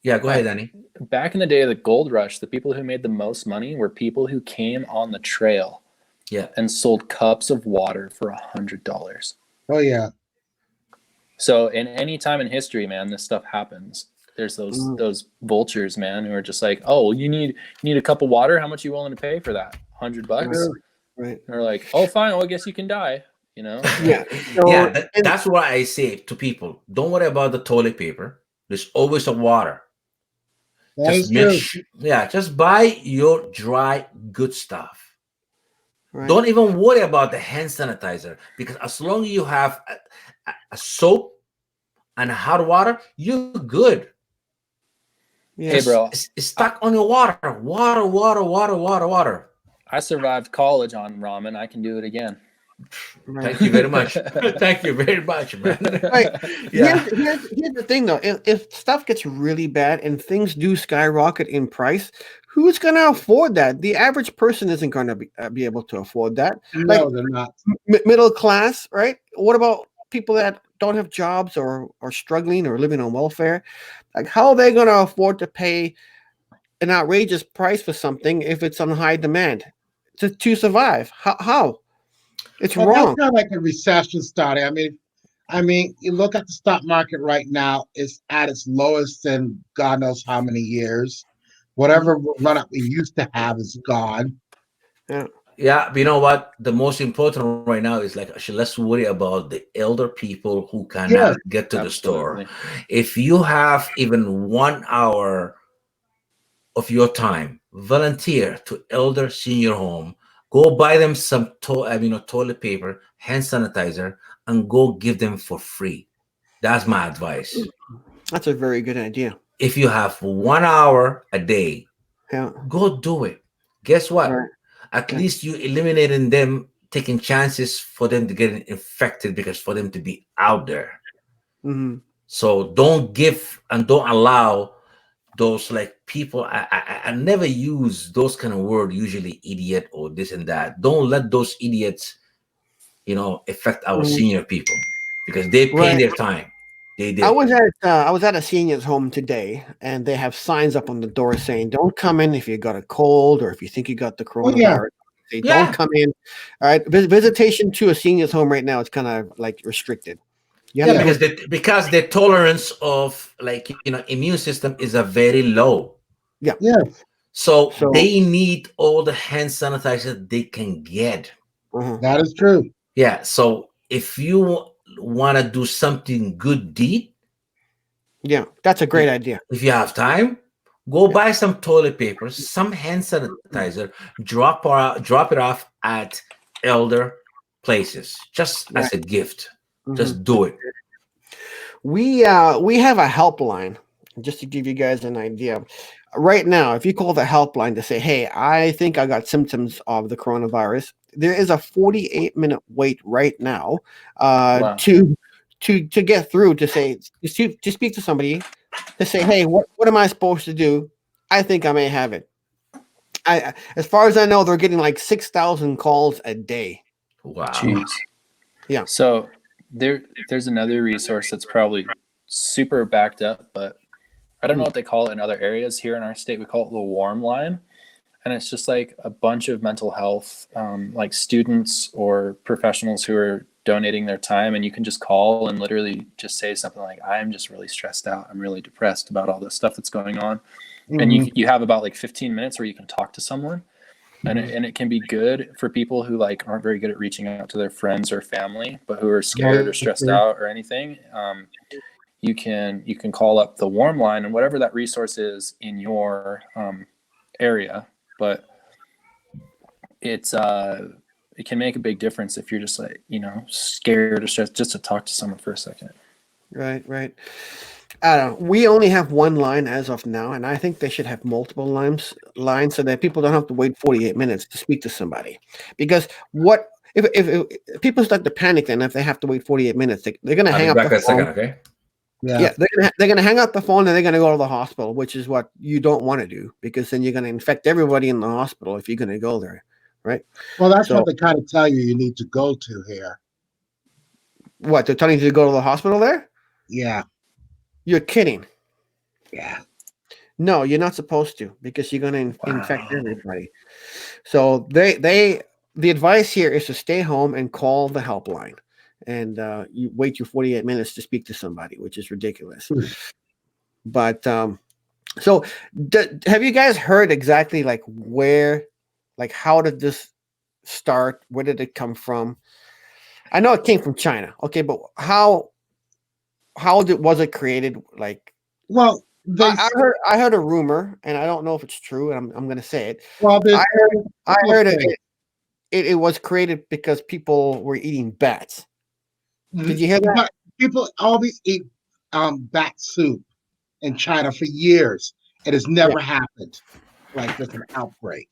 Yeah, go ahead, Danny. Back in the day of the gold rush, the people who made the most money were people who came on the trail, and sold cups of water for $100. Oh yeah. So in any time in history, man, this stuff happens. There's those vultures, man, who are just like, oh, you need a cup of water. How much are you willing to pay for that? $100. Right. And they're like, oh, fine. Well, I guess you can die. you know? Yeah. Yeah, So and that's why I say to people, don't worry about the toilet paper. There's always a water. That Just is true. just buy your dry good stuff. right. Don't even worry about the hand sanitizer, because as long as you have a soap and hot water, you're good. Yeah. Hey, Just bro, stuck on your water, water, water, water, water, water. I survived college on ramen. I can do it again. Right. Thank you very much. Thank you very much, man. Right. Yeah. Here's the thing though. If stuff gets really bad and things do skyrocket in price, who's going to afford that? The average person isn't going to be able to afford that. Like No, they're not. middle class, right? What about people that don't have jobs or are struggling or living on welfare? Like, how are they going to afford to pay an outrageous price for something if it's on high demand to survive? How? It's Well, that's wrong. kind of like a recession starting. I mean, you look at the stock market right now; it's at its lowest in God knows how many years. Whatever run up we used to have is gone. Yeah. Yeah, but you know what? The most important right now is like, actually, let's worry about the elder people who Yes, cannot get to the store. Absolutely. If you have even 1 hour of your time, volunteer to elder senior home. Go buy them some toilet paper, hand sanitizer, and go give them for free. That's my advice. That's a very good idea. If you have 1 hour a day, Yeah. go do it. Guess what? Right. At Yeah. least you eliminating them taking chances for them to get infected, because for them to be out there. Hmm. So don't give and don't allow those like people. I never use those kind of word, usually idiot or this and that. Don't let those idiots, affect our Hmm. senior people, because they pay Right. their time. They I did. was at a senior's home today, and they have signs up on the door saying, "Don't come in if you got a cold or if you think you got the oh yeah, coronavirus." They don't Yeah. come in. All right, visitation to a senior's home right now is kind of like restricted. You have Yeah, to yeah, go. because the tolerance of immune system is a very low. Yeah. yes. So So. they need all the hand sanitizer they can get. Uh-huh. That is true. Yeah. So if you want to do something good deed, Yeah, that's a great idea. if you have time, go Yeah. buy some toilet paper, some hand sanitizer, drop it off at elder places, just Right. as a gift. Hmm. Just do it. We have a helpline, just to give you guys an idea. Right now, if you call the helpline to say, "Hey, I think I got symptoms of the coronavirus," there is a 48-minute wait right now Wow. to get through to speak to somebody to say, "Hey, what am I supposed to do? I think I may have it." As far as I know, they're getting like 6,000 calls a day. Wow. Jeez. Yeah. So there's another resource that's probably super backed up, but I don't know what they call it in other areas. Here in our state, we call it the warm line. And it's just like a bunch of mental health, like students or professionals who are donating their time. And you can just call and literally just say something like, I'm just really stressed out. I'm really depressed about all this stuff that's going on. And Mhm. you have about like 15 minutes where you can talk to someone. And it can be good for people who like aren't very good at reaching out to their friends or family, but who are scared or That is stressed true. out or anything. You can call up the warm line and whatever that resource is in your area, but it can make a big difference if you're just like scared or stressed, just to talk to someone for a second. Right. I don't know. We only have one line as of now, and I think they should have multiple lines so that people don't have to wait 48 minutes to speak to somebody. Because what if people start to panic, then if they have to wait 48 minutes, they're going to I'll hang be up back the in a phone. second, okay? Yeah. Yeah, they're gonna hang up the phone and they're gonna go to the hospital, which is what you don't want to do, because then you're gonna infect everybody in the hospital if you're gonna go there, right? Well, that's what So they kind of tell you need to go to here. what, they're telling you to go to the hospital there? Yeah. You're kidding. Yeah. No, you're not supposed to, because you're gonna infect Wow. everybody. So the advice here is to stay home and call the helpline, and you wait your 48 minutes to speak to somebody, which is ridiculous. But so, have you guys heard exactly like how did this start? Where did it come from? I know it came from China. Okay, but how was it created? Like, Well, I heard a rumor, and I don't know if it's true, and I'm going to say it. there's I a couple of heard things. it was created because people were eating bats. Did you hear that? But people always eat bat soup in China for years. It has never happened like this, an outbreak.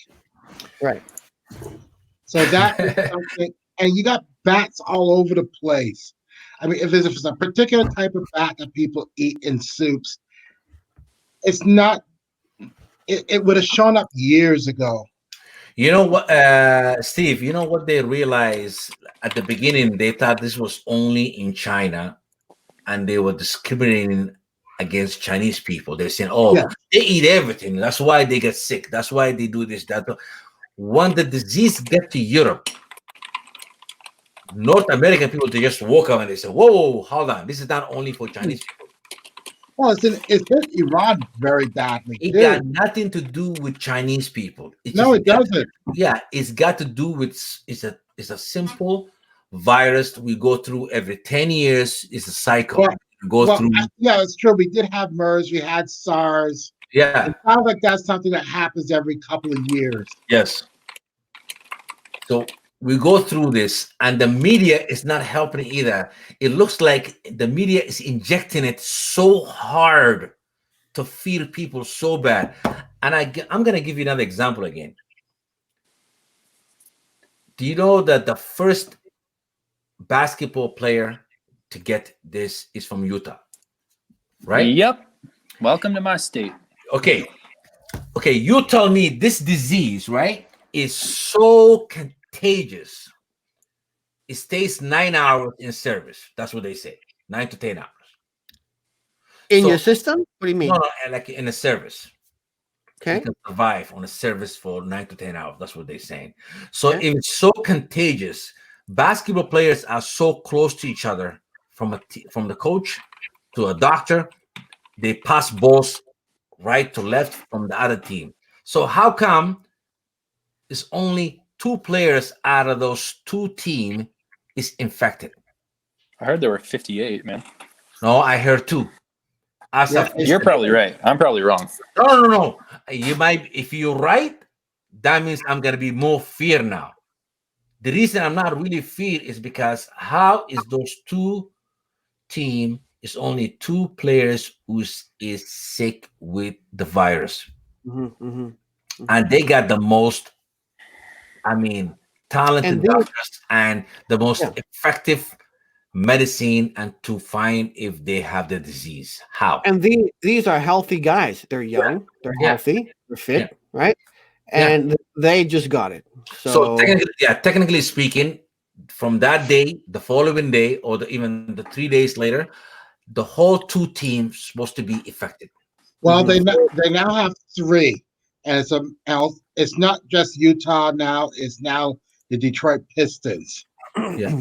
Right. So that is something, and you got bats all over the place. I mean, if there's a particular type of bat that people eat in soups, it's not. It would have shown up years ago. You know what, Steve? You know what they realized at the beginning? They thought this was only in China, and they were discriminating against Chinese people. They're saying, "Oh, Yeah. they eat everything. That's why they get sick. That's why they do this, that." When the disease get to Europe, North American people, they just walk up and they say, "Whoa, hold on! This is not only for Chinese people. Well, it's hit Iran very badly It too. got nothing to do with Chinese people. No, it doesn't. Yeah, it's got to do with it's a simple virus we go through every 10 years. It's a cycle. Through. Yeah, it's true. We did have MERS. We had SARS. Yeah. It sounds like that's something that happens every couple of years. Yes. So we go through this, and the media is not helping either. It looks like the media is injecting it so hard to fear people so bad. And I'm going to give you another example again. Do you know that the first basketball player to get this is from Utah? Right? Yep. Welcome to my state. Okay. You tell me this disease, right, is so contagious. It stays 9 hours in service. That's what they say. 9 to 10 hours. In your system? What do you mean? No, like in a service. Okay. You can survive on a service for 9 to 10 hours. That's what they're saying. So if it's so contagious, basketball players are so close to each other, from the coach to a doctor. They pass balls right to left from the other team. So how come it's only 2 players out of those 2 teams is infected? I heard there were 58, man. No, I heard 2. You're probably right. I'm probably wrong. No. You might, if you're right, that means I'm gonna be more fear now. The reason I'm not really fear is because how is those 2 team is only 2 players who is sick with the virus, and they got the most, talented doctors and the most effective medicine, and to find if they have the disease. How? And these are healthy guys. They're young. They're healthy. They're fit, right? And they just got it. So technically speaking, from that day, the following day, or even the 3 days later, the whole 2 teams supposed to be affected. Well, they now have 3, and it's not just Utah now. It's now the Detroit Pistons. Yeah.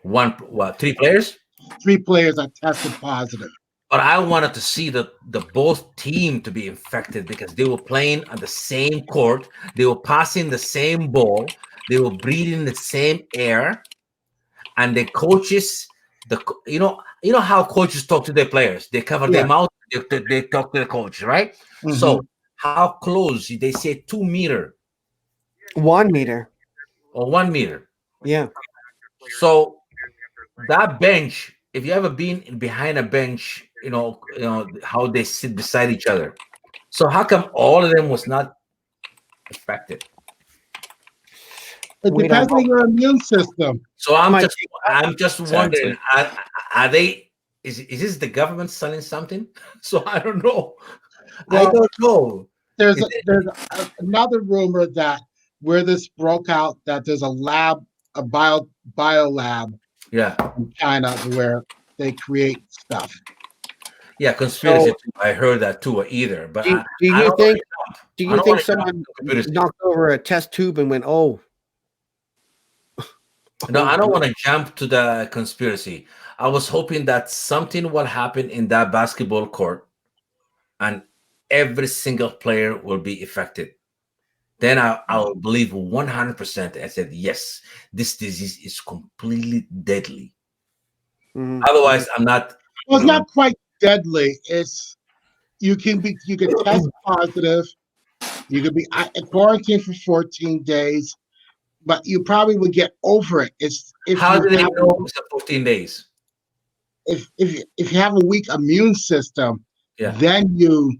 3 players? 3 players are tested positive. But I wanted to see the both team to be infected, because they were playing on the same court, they were passing the same ball, they were breathing the same air, and the coaches, you know how coaches talk to their players. They cover their mouth, they talk to the coach, right? So how close? They say 2 meters. 1 meter. Or 1 meter. Yeah. So that bench, if you ever been behind a bench, you know how they sit beside each other. So how come all of them was not affected? It depends on your immune system. So I'm just wondering, are they? Is this the government selling something? So I don't know. Well, I don't know. There's another rumor that where this broke out, that there's a lab, a bio lab, in China where they create stuff. Yeah, conspiracy. So, I heard that too. Either, but do you think someone knocked over a test tube and went, "Oh"? No, I don't want to jump to the conspiracy. I was hoping that something will happen in that basketball court, and every single player will be affected. then I'll believe 100%. I said, yes, this disease is completely deadly. Mhm. Otherwise, I'm not. Well, it's not quite deadly. It's you can test positive. You could be quarantined for 14 days, but you probably would get over it. It's if How you do they have know it's 14 days? if you have a weak immune system, Yeah. then you're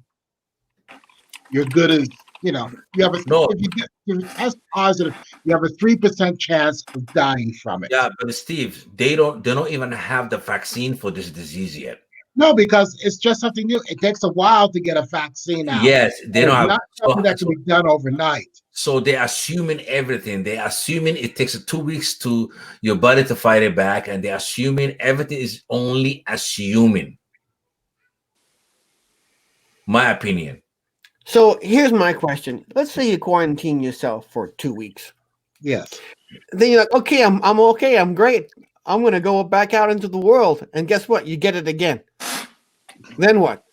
good as you have a No. if you test positive, you have a 3% chance of dying from it. Yeah, but Steve, they don't even have the vaccine for this disease yet. No, because it's just something new. It takes a while to get a vaccine out. Yes, they And don't it's have. not something that can be done overnight. So they're assuming everything. They're assuming it takes 2 weeks to your body to fight it back, and they're assuming everything is only assuming. My opinion. So here's my question. Let's say you quarantine yourself for 2 weeks. Yes. Then you're like, okay, I'm okay, I'm great. I'm gonna go back out into the world, and guess what? You get it again. Then what?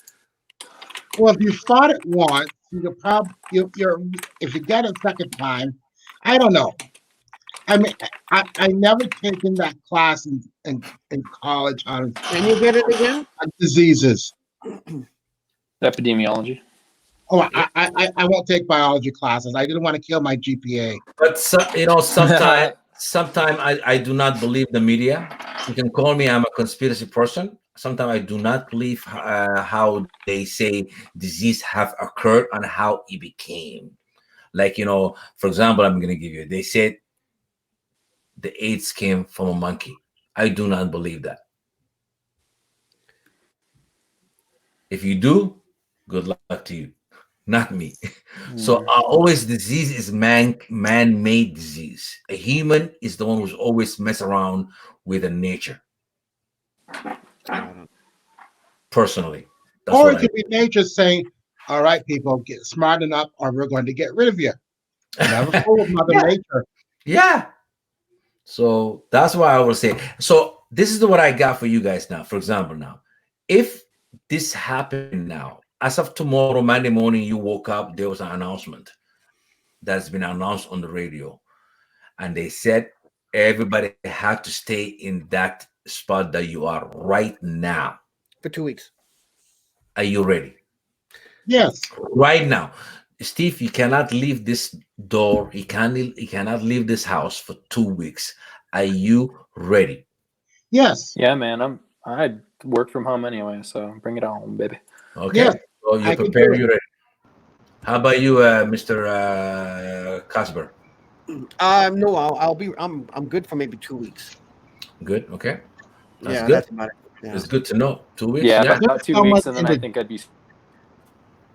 Well, if you fought it once, you could probably you're if you get it second time, I don't know. I mean, I never taken that class in college on Can you get it again? diseases. Epidemiology. Oh, I won't take biology classes. I didn't want to kill my GPA. But sometimes I do not believe the media. You can call me I'm a conspiracy person. Sometimes I do not believe how they say disease have occurred and how it became. Like, for example, I'm going to give you. They said the AIDS came from a monkey. I do not believe that. If you do, good luck to you. Not me. So always disease is man-made disease. A human is the one who's always mess around with the nature. Personally, that's Or what it could be nature saying, all right, people, get smart enough or we're going to get rid of you. Never fool with Mother Nature. Yeah. So that's why I will say. So this is what I got for you guys now. For example, now, if this happened now, as of tomorrow, Monday morning, you woke up, there was an announcement that's been announced on the radio. And they said everybody had to stay in that spot that you are right now. For 2 weeks. Are you ready? Yes. Right now. Steve, you cannot leave this door. You cannot leave this house for 2 weeks. Are you ready? Yes. Yeah, man. I work from home anyway, so bring it on, baby. Okay. Yes, So you're I can do prepared. it. You're ready. How about you, Mr. Casper? No, I'm good for maybe 2 weeks. Good. Okay. That's Yeah, good. that's about it. Yeah. It's good to know. 2 weeks. Yeah, Yeah. about 2 So much weeks, and then in I the think I'd be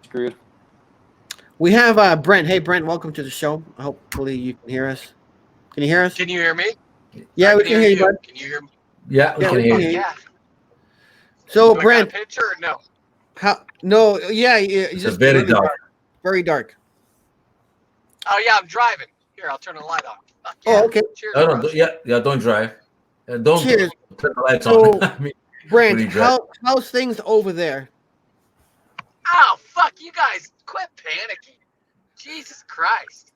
screwed. We have Brent. Hey, Brent, welcome to the show. Hopefully you can hear us. Can you hear us? Can you hear me? Yeah, I we can hear you, bud. Can you hear me? Yeah, we Yeah, can we hear can you. hear you. Yeah. So, Do I got a Brent, picture or no? no, yeah, it's It's just very really dark. very dark. Oh yeah, I'm driving. Here, I'll turn the light on. Fuck Oh, yeah. okay. Cheers, No, bros. don't drive. Don't Cheers. turn the lights So, on. I mean, Brent, when you drive. how's things over there? Oh fuck, you guys, quit panicking. Jesus Christ.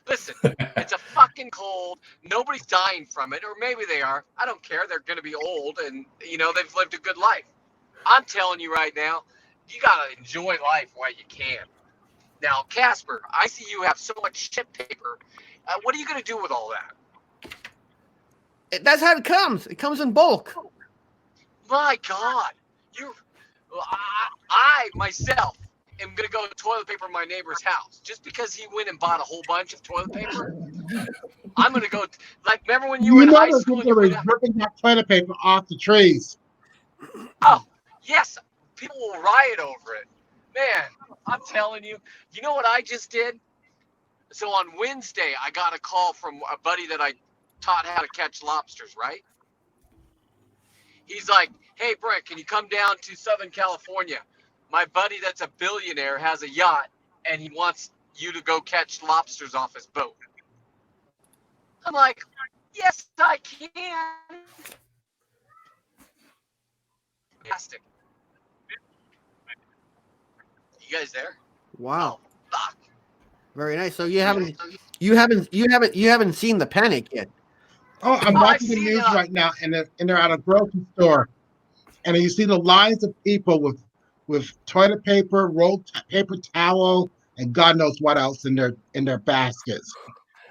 Listen, it's a fucking cold. Nobody's dying from it, or maybe they are. I don't care. They're gonna be old, and they've lived a good life. I'm telling you right now, you gotta enjoy life while you can. Now, Casper, I see you have so much shit paper. What are you gonna do with all that? That's how it comes. It comes in bulk. My God, I myself am gonna go toilet paper my neighbor's house just because he went and bought a whole bunch of toilet paper. I'm gonna go remember when you were You in know high that school and people you are went out? ripping that toilet paper off the trees. Oh yes, people will riot over it. Man, I'm telling you. You know what I just did? So on Wednesday, I got a call from a buddy that I taught how to catch lobsters. Right? He's like, hey, Brent, can you come down to Southern California? My buddy that's a billionaire has a yacht, and he wants you to go catch lobsters off his boat. I'm like, yes, I can. Fantastic. You guys there? Wow. Oh, fuck. Very nice. So you haven't seen the panic yet. Oh, I'm Oh, I've watching the seen news right now, and they're at a grocery store, and you see the lines of people with toilet paper, rolled paper towel, and God knows what else in their baskets.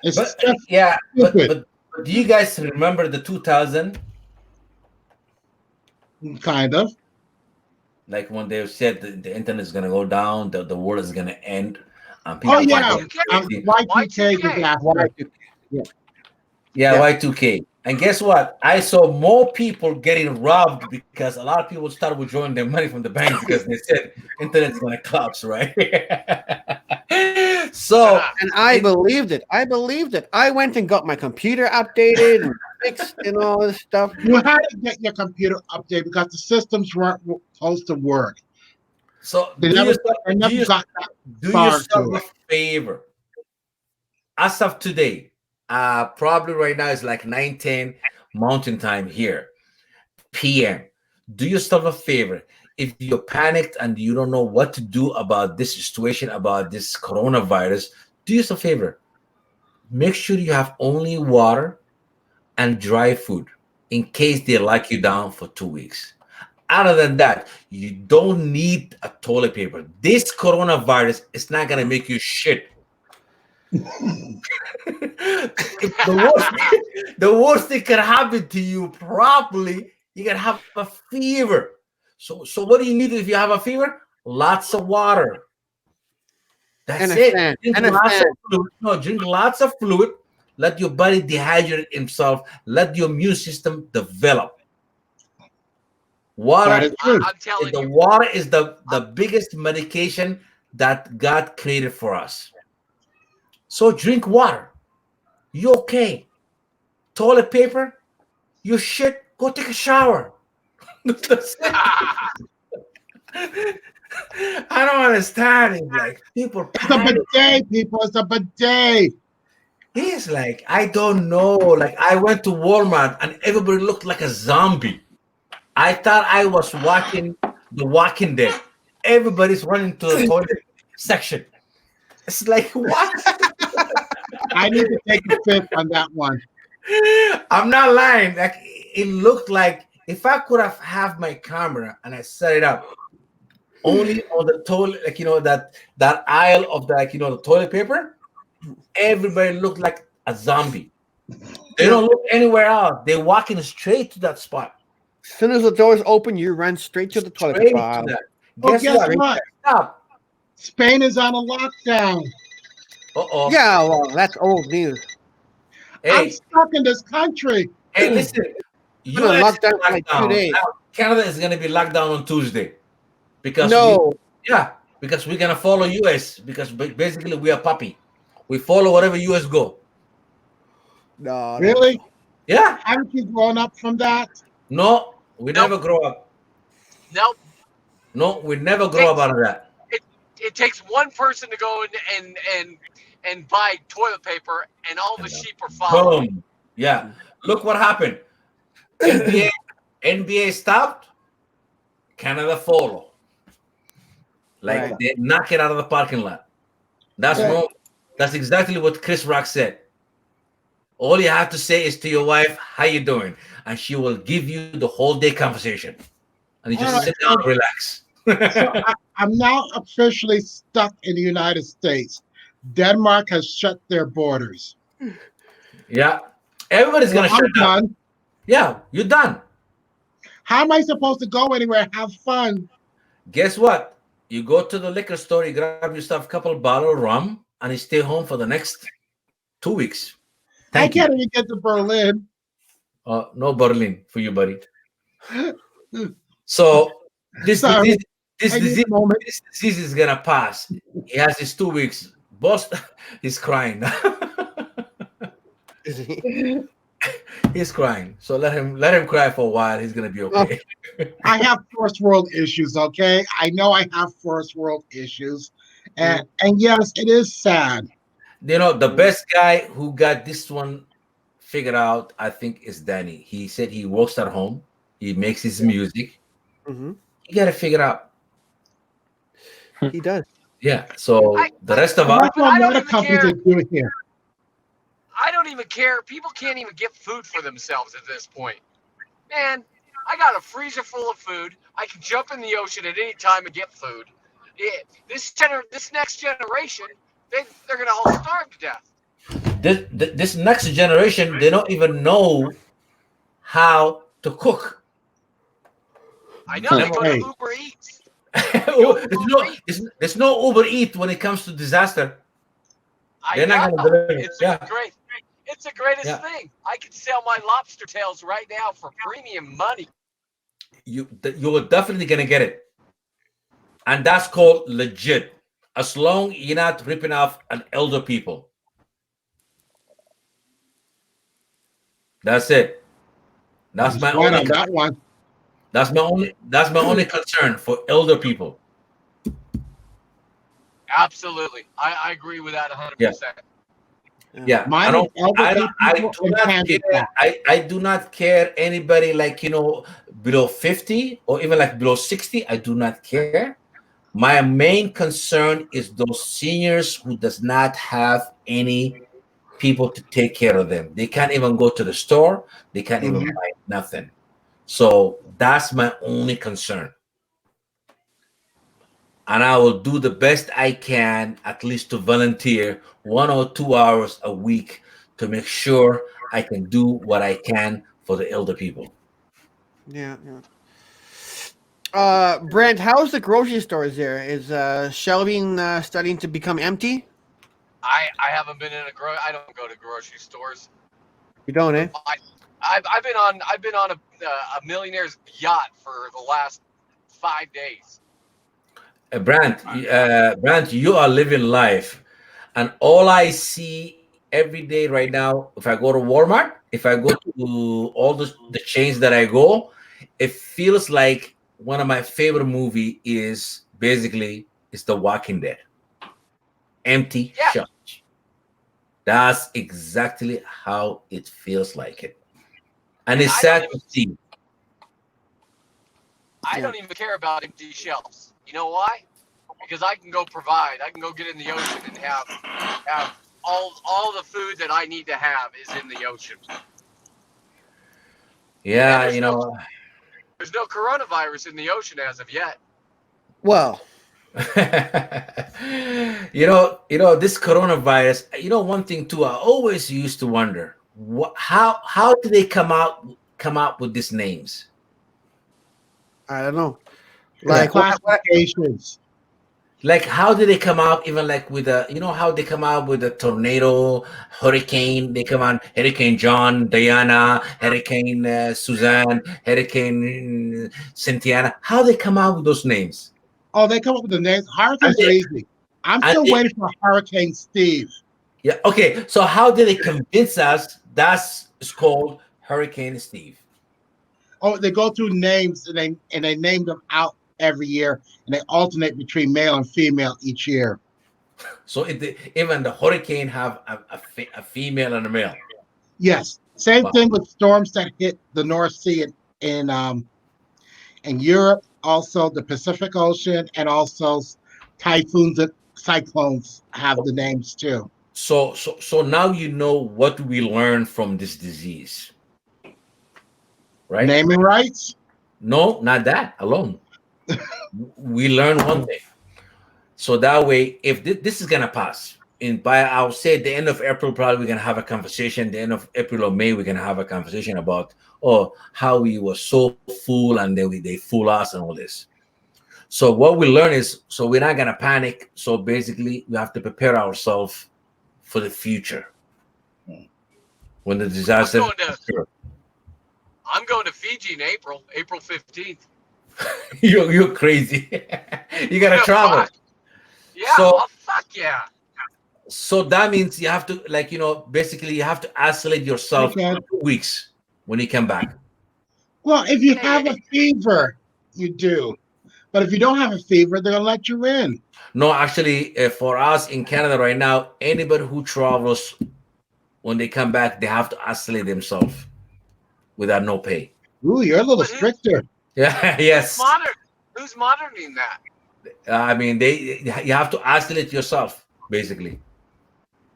It's But just yeah, stupid, but do you guys remember the 2000? kind of. Like when they said the internet is gonna go down, the world is gonna end, and Oh people yeah, started crazy. Y2K Y2K. disaster. Yeah. Yeah, Yeah. Y2K. And guess what? I saw more people getting robbed because a lot of people started withdrawing their money from the banks because they said internet's gonna collapse, right? So And I it, believed it. I went and got my computer updated and fixed and all this stuff. You had to get your computer updated because the systems weren't supposed to work. so They do never you got that do far yourself to a it. favor. As of today, probably right now it's like 9:10 Mountain Time here, PM. Do yourself a favor. If you're panicked and you don't know what to do about this situation, about this coronavirus, do yourself a favor. Make sure you have only water and dry food in case they lock you down for 2 weeks. Other than that, you don't need a toilet paper. This coronavirus is not gonna make you shit. The worst thing can happen to you probably you can have a fever. So what do you need if you have a fever? Lots of water. That's And a it. fan. Drink And a lots fan. of fluid. No, drink lots of fluid. Let your body dehydrate himself. Let your immune system develop. That Water, is true. I'm telling the you. water is the biggest medication that God created for us. So drink water. You okay? Toilet paper? You shit? Go take a shower. That's it. I don't understand it. Like people It's a panic. bidet, people. It's a bidet. He's like, I don't know. Like I went to Walmart and everybody looked like a zombie. I thought I was watching The Walking Dead. Everybody's running to the toilet section. It's like what? I need to take a fifth on that one. I'm not lying. Like it looked like if I could have my camera and I set it up only on the toilet, like that aisle of the the toilet paper, everybody looked like a zombie. They don't look anywhere else. They're walking straight to that spot. As soon as the doors open, you run straight to the toilet Straight paper to aisle. that. Well, Guess guess what? what? Stop. Spain is on a lockdown. Uh-oh. Yeah, well, that's old news. I'm Hey, stuck in this country. hey, listen. Been on US lockdown for like 2 lockdown. days. Now, Canada is gonna be locked down on Tuesday because No, because we're gonna follow US because basically we are puppy. We follow whatever US go. no, Really? Yeah. Haven't you grown up from that? No, we Nope. never grow up. Nope. No, we never grow up out of that. It takes one person to go and buy toilet paper, and all the sheep are following. Boom. Yeah. Look what happened. NBA stopped. Canada follow. Like Right. they knock it out of the parking lot. That's Yeah. no. That's exactly what Chris Rock said. All you have to say is to your wife, "How you doing?" and she will give you the whole day conversation. And you just Alright, sit down and relax. So I'm now officially stuck in the United States. Denmark has shut their borders. Yeah. Everybody's Well, gonna shut I'm down. done. Yeah, you're done. How am I supposed to go anywhere, have fun? Guess what? You go to the liquor store, you grab yourself a couple bottles of rum, and you stay home for the next 2 weeks. I Thank you. can't even get to Berlin. No Berlin for you, buddy. So this Sorry, disease, this I need disease, a moment. this disease is gonna pass. He has his 2 weeks. Boss is crying. Is he? He's crying. So let him cry for a while. He's gonna be okay. I have first world issues, okay? I know I have first world issues. And yes, it is sad. The best guy who got this one figured out, I think, is Danny. He said he works at home. He makes his music. Mhm. You got to figure out. He does. Yeah. So the rest of us, That's what I a don't lot of even companies care. are doing here. I don't even care. People can't even get food for themselves at this point. Man, I got a freezer full of food. I can jump in the ocean at any time and get food. This next generation, they're gonna all starve to death. this next generation, they don't even know how to cook. I know they go to Hey. Uber Eats. Go to Uber Eats. There's no Uber Eat when it comes to disaster. I They're not know. gonna deliver. It's Yeah. the greatest Yeah. thing. I could sell my lobster tails right now for premium money. You're definitely gonna get it, and that's called legit. As long you're not ripping off an elder people. That's it. That's my Right only. on that one. That's my only concern for elder people. Absolutely, I agree with that 100%. Yeah, I Mine is don't. elderly I people do and not care. handicap. I do not care anybody like below 50 or even like below 60. I do not care. My main concern is those seniors who does not have any people to take care of them. They can't even go to the store. They can't even buy nothing. So that's my only concern. And I will do the best I can, at least to volunteer 1 or 2 hours a week to make sure I can do what I can for the elder people. Yeah. Brent, how's the grocery stores there? Is shelving starting to become empty? I haven't been in I don't go to grocery stores. You don't, eh? I've been on a millionaire's yacht for the last 5 days. Brant, you are living life, and all I see every day right now, if I go to Walmart, if I go to all the chains that I go, it feels like one of my favorite movie is basically it's The Walking Dead. Empty shelves. That's exactly how it feels like it, and it's sad to see. I don't even care about empty shelves. You know why? Because I can go provide. I can go get in the ocean and have all the food that I need to have is in the ocean. Yeah, there's no coronavirus in the ocean as of yet. Well, this coronavirus. One thing too, I always used to wonder how do they come out with these names? I don't know. Like classifications. Like how did they come out even like with how they come out with a tornado, hurricane, they come on Hurricane John, Diana, Hurricane Suzanne, Hurricane Cynthiana. How they come out with those names? Oh, they come up with the names. Hurricanes are easy. I'm still waiting for Hurricane Steve. Yeah, okay. So how did they convince us that's called Hurricane Steve? Oh, they go through names and they name them out every year, and they alternate between male and female each year. So even the hurricane have a female and a male. Yes, same thing with storms that hit the North Sea in Europe, also the Pacific Ocean, and also typhoons and cyclones have the names too. So now you know what we learned from this disease, right? Naming rights? No, not that alone. We learned one thing. So that way, if this is gonna pass, I'll say at the end of April, probably we're gonna have a conversation. The end of April or May, we're gonna have a conversation about how we were so full and then they fool us and all this. So what we learn is, so we're not gonna panic. So basically, we have to prepare ourselves for the future when the disaster. I'm going to Fiji in April 15th. You're crazy. You gotta travel. Fuck. Yeah, fuck yeah. So that means you have to, basically you have to isolate yourself for 2 weeks when you come back. Well, if you have a fever, you do. But if you don't have a fever, they're gonna let you in. No, actually, for us in Canada right now, anybody who travels, when they come back, they have to isolate themselves without no pay. Ooh, you're a little stricter. Yeah. Yes. Who's monitoring that? I mean, you have to isolate yourself, basically.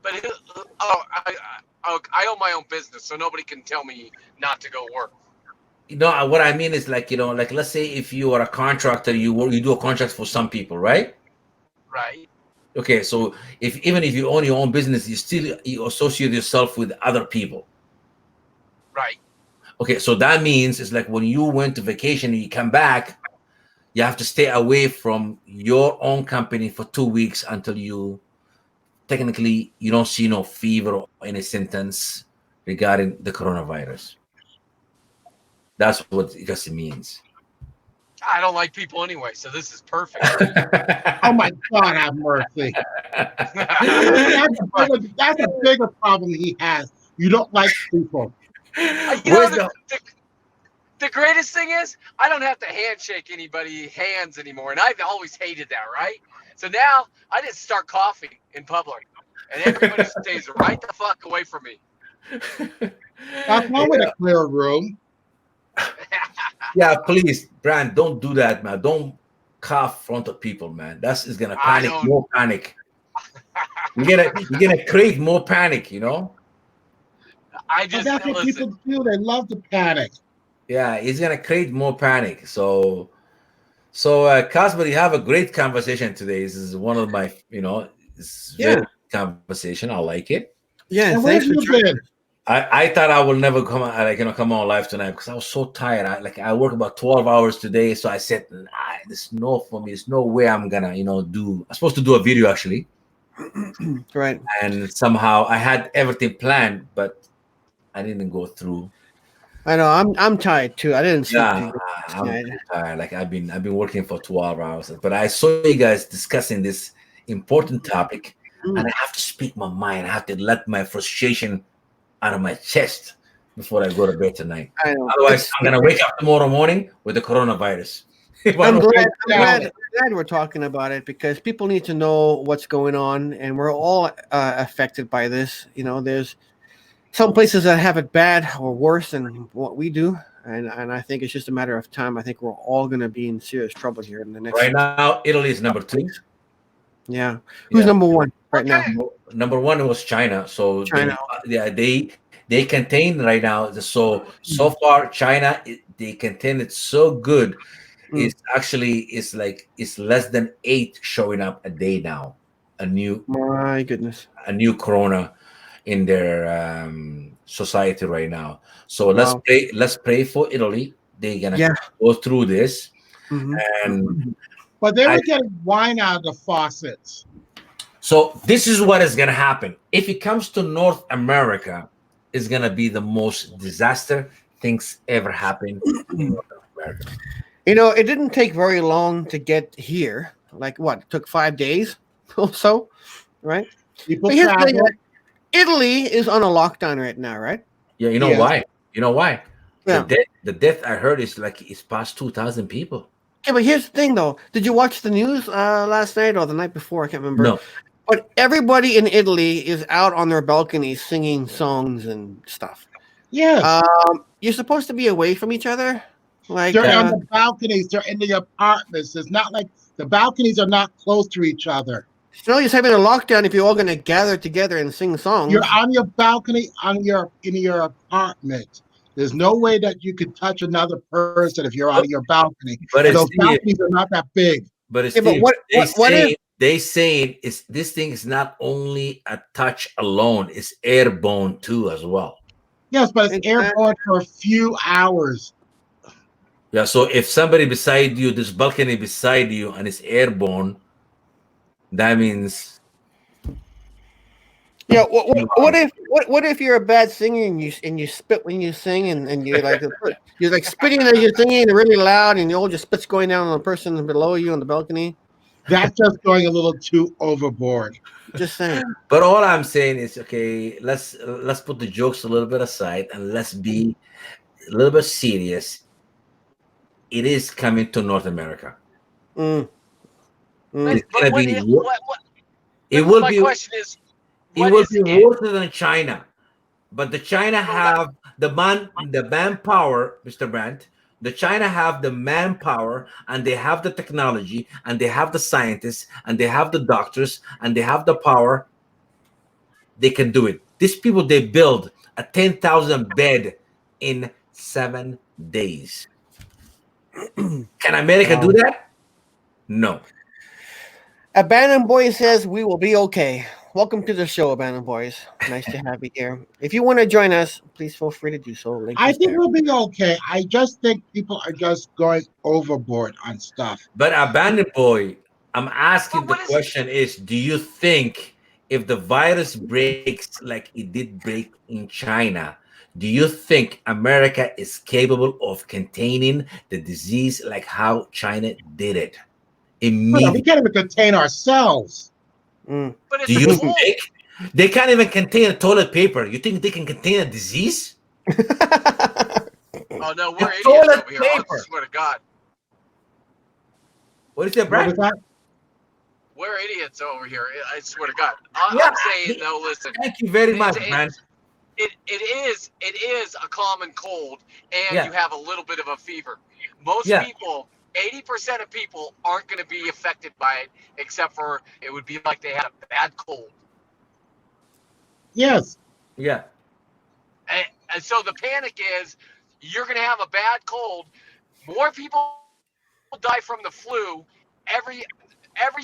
But I own my own business, so nobody can tell me not to go work. What I mean is like, like let's say if you are a contractor, you do a contract for some people, right? Right. Okay, so even if you own your own business, you associate yourself with other people. Right. Okay, so that means it's like when you went to vacation and you come back, you have to stay away from your own company for 2 weeks until you technically you don't see no fever or any symptoms regarding the coronavirus. That's what it means. I don't like people anyway, so this is perfect. Oh my God, have mercy. That's a bigger problem he has. You don't like people. The greatest thing is I don't have to handshake anybody hands anymore, and I've always hated that, right? So now I just start coughing in public, and everybody stays right the fuck away from me. That's wrong with a clear room. Yeah, please, Brand, don't do that, man. Don't cough in front of people, man. That's is gonna panic, more panic. You're gonna create more panic, That's what people do. They love to panic. Yeah, it's gonna create more panic. So Casper, you have a great conversation today. This is one of my, it's very conversation. I like it. Yeah, and thanks for joining. I thought I would never come on, come on live tonight because I was so tired. I work about 12 hours today, so I said, there's no for me. There's no way I'm gonna, I'm supposed to do a video actually. Right. And somehow I had everything planned, but I didn't go through. I know. I'm tired too. I didn't sleep. Yeah, I'm tired. Like I've been working for 12 hours, but I saw you guys discussing this important topic, and I have to speak my mind. I have to let my frustration out of my chest before I go to bed tonight. I know. Otherwise, I'm gonna wake up tomorrow morning with the coronavirus. I'm glad we're talking about it because people need to know what's going on, and we're all affected by this. There's some places that have it bad or worse than what we do, and I think it's just a matter of time. I think we're all going to be in serious trouble here in the next. Right now, Italy is number 2. Yeah, who's number 1 right now? Number 1 was China. So China, they contain right now. So far, China they contain it so good. It's actually it's less than 8 showing up a day now. My goodness, a new corona in their society right now. So let's pray for Italy. They're gonna go through this, but they were getting wine out of the faucets. So this is what is gonna happen if it comes to North America. It's gonna be the most disaster things ever happened in North America. It didn't take very long to get here. Like what? It took 5 days or so, right? People travel. Italy is on a lockdown right now, right? Yeah, you know why? You know why? Yeah. The death I heard is it's past 2,000 people. Yeah, but here's the thing, though. Did you watch the news last night or the night before? I can't remember. No. But everybody in Italy is out on their balconies singing songs and stuff. Yes. You're supposed to be away from each other. Like they're on the balconies. They're in the apartments. It's not like the balconies are not close to each other. So you're having a lockdown if you're all going to gather together and sing songs. You're on your balcony in your apartment. There's no way that you could touch another person if you're on your balcony. But those balconies are not that big. But it's they say this thing is not only a touch alone; it's airborne too as well. Yes, but it's airborne for a few hours. Yeah. So if somebody beside you, this balcony beside you, and it's airborne. That means, yeah. What if you're a bad singer and you spit when you sing and you're like spitting as you're singing really loud and all your spit's going down on the person below you on the balcony? That's just going a little too overboard. Just saying. But all I'm saying is, okay, let's put the jokes a little bit aside and let's be a little bit serious. It is coming to North America. It's gonna be. It will be. Question is, it will be worse than China, but the China have the manpower, Mr. Brandt, The China have the manpower, and they have the technology, and they have the scientists, and they have the doctors, and they have the power. They can do it. These people, they build a 10,000 bed in 7 days. Can America do that? No. Abandoned Boy says we will be okay. Welcome to the show, Abandoned Boys. Nice to have you here. If you want to join us, please feel free to do so. Link I is think there. we'll be okay. I just think people are just going overboard on stuff. But Abandoned Boy, I'm asking But the what is question is, do you think if the virus breaks like it did break in China, do you think America is capable of containing the disease like how China did it We immediately? can't even contain ourselves. Mm. but Do it's you cold. think they can't even contain a toilet paper? You think they can contain a disease? Oh no, A we're idiots toilet over here. I paper. swear to God. What is that, What was Brad? that? We're idiots over here. I swear to God. Yeah. I'm saying no. Listen, Thank you very much, it, man. it is a common cold, and Yeah. you have a little bit of a fever. Most Yeah. people, 80% of people, aren't going to be affected by it, except for it would be like they had a bad cold. Yes. Yeah. And so the panic is, you're going to have a bad cold. More people die from the flu every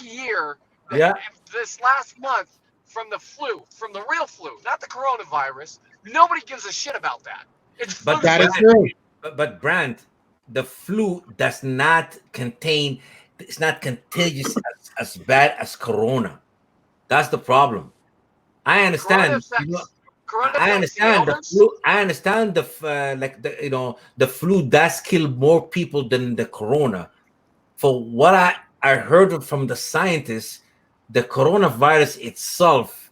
year. Yeah. This last month from the flu, from the real flu, not the coronavirus. Nobody gives a shit about that. It's flu But That is season. true. but Brand, the flu does not contain. It's not contagious as bad as corona. That's the problem. I Corona understand. affects I the understand the elders. flu. I understand like the flu does kill more people than the corona. For what I heard from the scientists, the coronavirus itself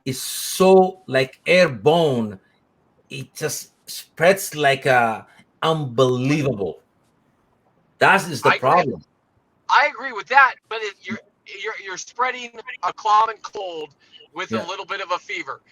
is so like airborne. It just spreads like a unbelievable. That is the I agree. problem. I agree with that, but you're spreading a common cold with a Yeah. little bit of a fever.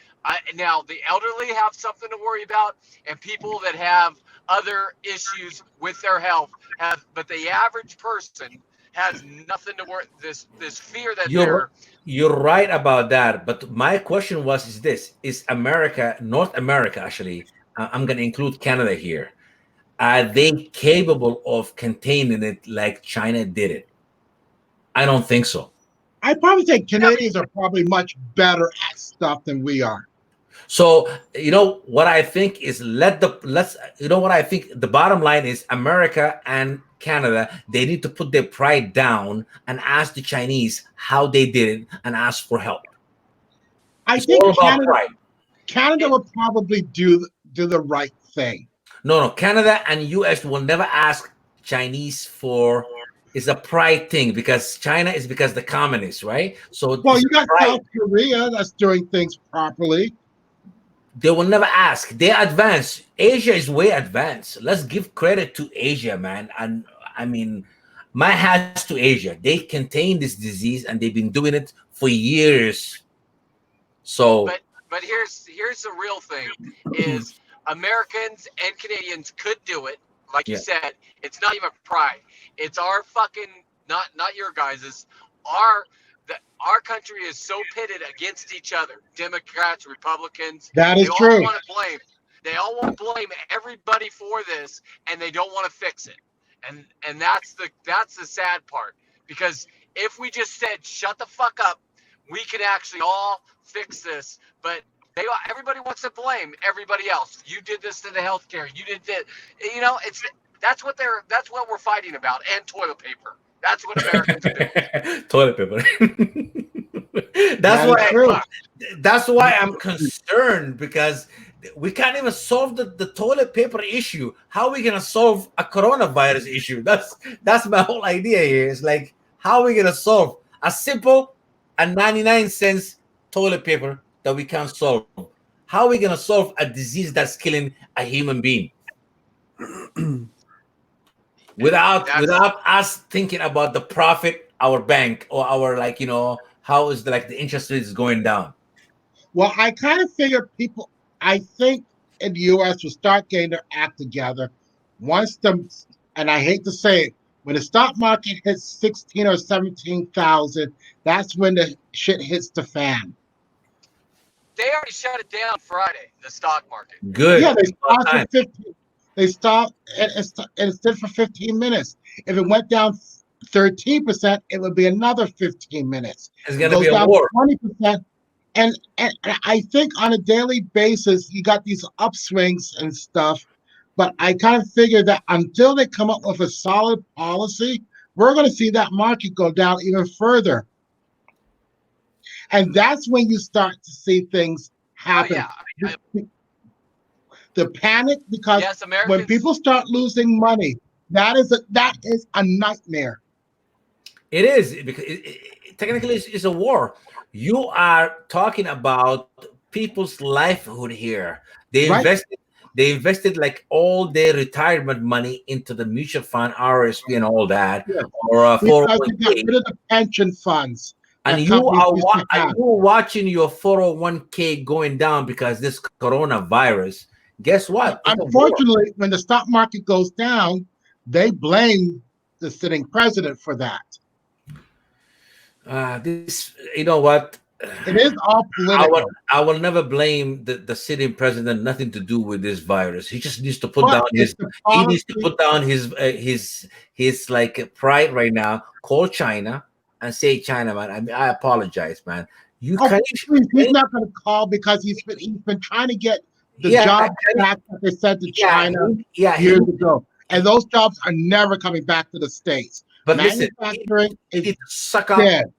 Now the elderly have something to worry about, and people that have other issues with their health have, but the average person has nothing to worry. This fear that You're they're you're right about that. But my question was is this: is America, North America actually, I'm gonna include Canada here. Are they capable of containing it like China did it? I don't think so. I'd probably say Canadians are probably much better at stuff than we are. So you know what I think is let's you know what I think the bottom line is America and Canada, they need to put their pride down and ask the Chinese how they did it and ask for help. I It's all think about pride. Canada would probably do the right thing. No, Canada and US will never ask Chinese for. It's a pride thing because China is because the communists, right? So Well, it's you got pride. South Korea that's doing things properly. They will never ask. They're advanced. Asia is way advanced. Let's give credit to Asia, man. And I mean, my hats to Asia. They contain this disease and they've been doing it for years. So but here's the real thing is Americans and Canadians could do it. Like you yeah, said, it's not even pride. It's our fucking not your guys's. Our our country is so pitted against each other. Democrats, Republicans, That they is all true. want to blame. They all want to blame everybody for this, and they don't want to fix it. And that's the sad part because if we just said shut the fuck up, we can actually all fix this. But everybody wants to blame everybody else. You did this to the healthcare. You did that. You know, that's what we're fighting about. And toilet paper. That's what Americans are doing. toilet paper. that's That is why. true. That's why I'm concerned because we can't even solve the toilet paper issue. How are we gonna solve a coronavirus issue? That's my whole idea here. It's like how are we gonna solve a simple and 99 cents toilet paper that we can't solve? How are we gonna solve a disease that's killing a human being? without us thinking about the profit, our bank, or our how is the interest rate is going down. Well, I kind of figure people, I think in the US will start getting their act together once and I hate to say it, when the stock market hits 16 or 17,000, that's when the shit hits the fan. They already shut it down Friday, the stock market. Good. Yeah, they stopped for 15. They stopped and it stood for 15 minutes. If it went down 13%, it would be another 15 minutes. It's gonna be a war. 20%. And I think on a daily basis, you got these upswings and stuff. But I kind of figure that until they come up with a solid policy, we're going to see that market go down even further. And that's when you start to see things happen. Oh, yeah. The panic, because yes, when people start losing money, that is a nightmare. It is, because technically it's a war. You are talking about people's livelihood here. They invested like all their retirement money into the mutual fund, RSP, and all that, or because they got rid of the pension funds. And you are watching your 401k going down because this coronavirus. Guess what? Unfortunately, when the stock market goes down, they blame the sitting president for that. You know what? It is all political. I will never blame the sitting president. Nothing to do with this virus. He just needs to put down his. He needs to put down his like pride right now. Call China and say, China, man, I apologize, man. He's not going to call because he's been trying to get the jobs back that they sent to China years ago, and those jobs are never coming back to the States. But listen, he needs to suck up. Dead.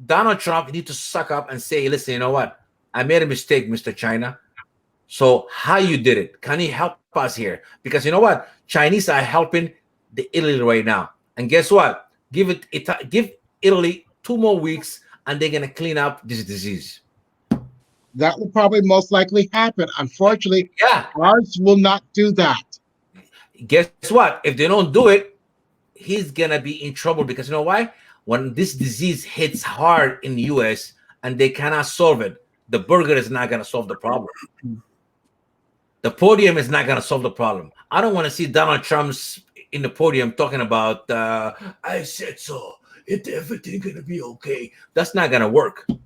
Donald Trump need to suck up and say, listen, you know what? I made a mistake, Mr. China. So how you did it? Can you help us here? Because you know what? Chinese are helping the Italy right now. And guess what? Give Italy 2 more weeks and they're going to clean up this disease. That will probably most likely happen. Unfortunately, ours will not do that. Guess what? If they don't do it, he's going to be in trouble because you know why? When this disease hits hard in the US and they cannot solve it, the burger is not going to solve the problem. The podium is not going to solve the problem. I don't want to see Donald Trump in the podium talking about, I said so, everything going to be okay. That's not going to work. I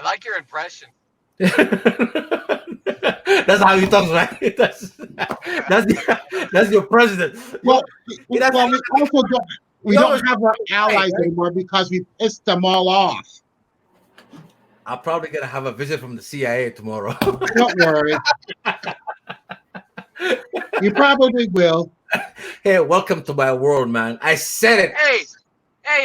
like your impression. That's how he talks, right? That's your president. Well, we don't have our allies anymore because we pissed them all off. I'm probably going to have a visit from the CIA tomorrow. Don't worry. You probably will. Hey, welcome to my world, man. I said it. Hey,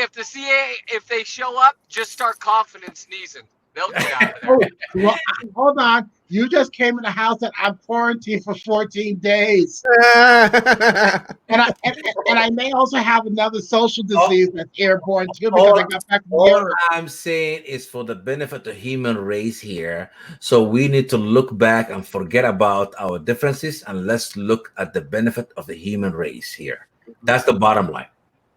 if the CIA, if they show up, just start coughing and sneezing. They'll get out of there. Well, hold on. You just came in the house that I'm quarantined for 14 days. and I may also have another social disease that's airborne too because I got back from Europe. All I'm saying is for the benefit of the human race here. So we need to look back and forget about our differences and let's look at the benefit of the human race here. That's the bottom line.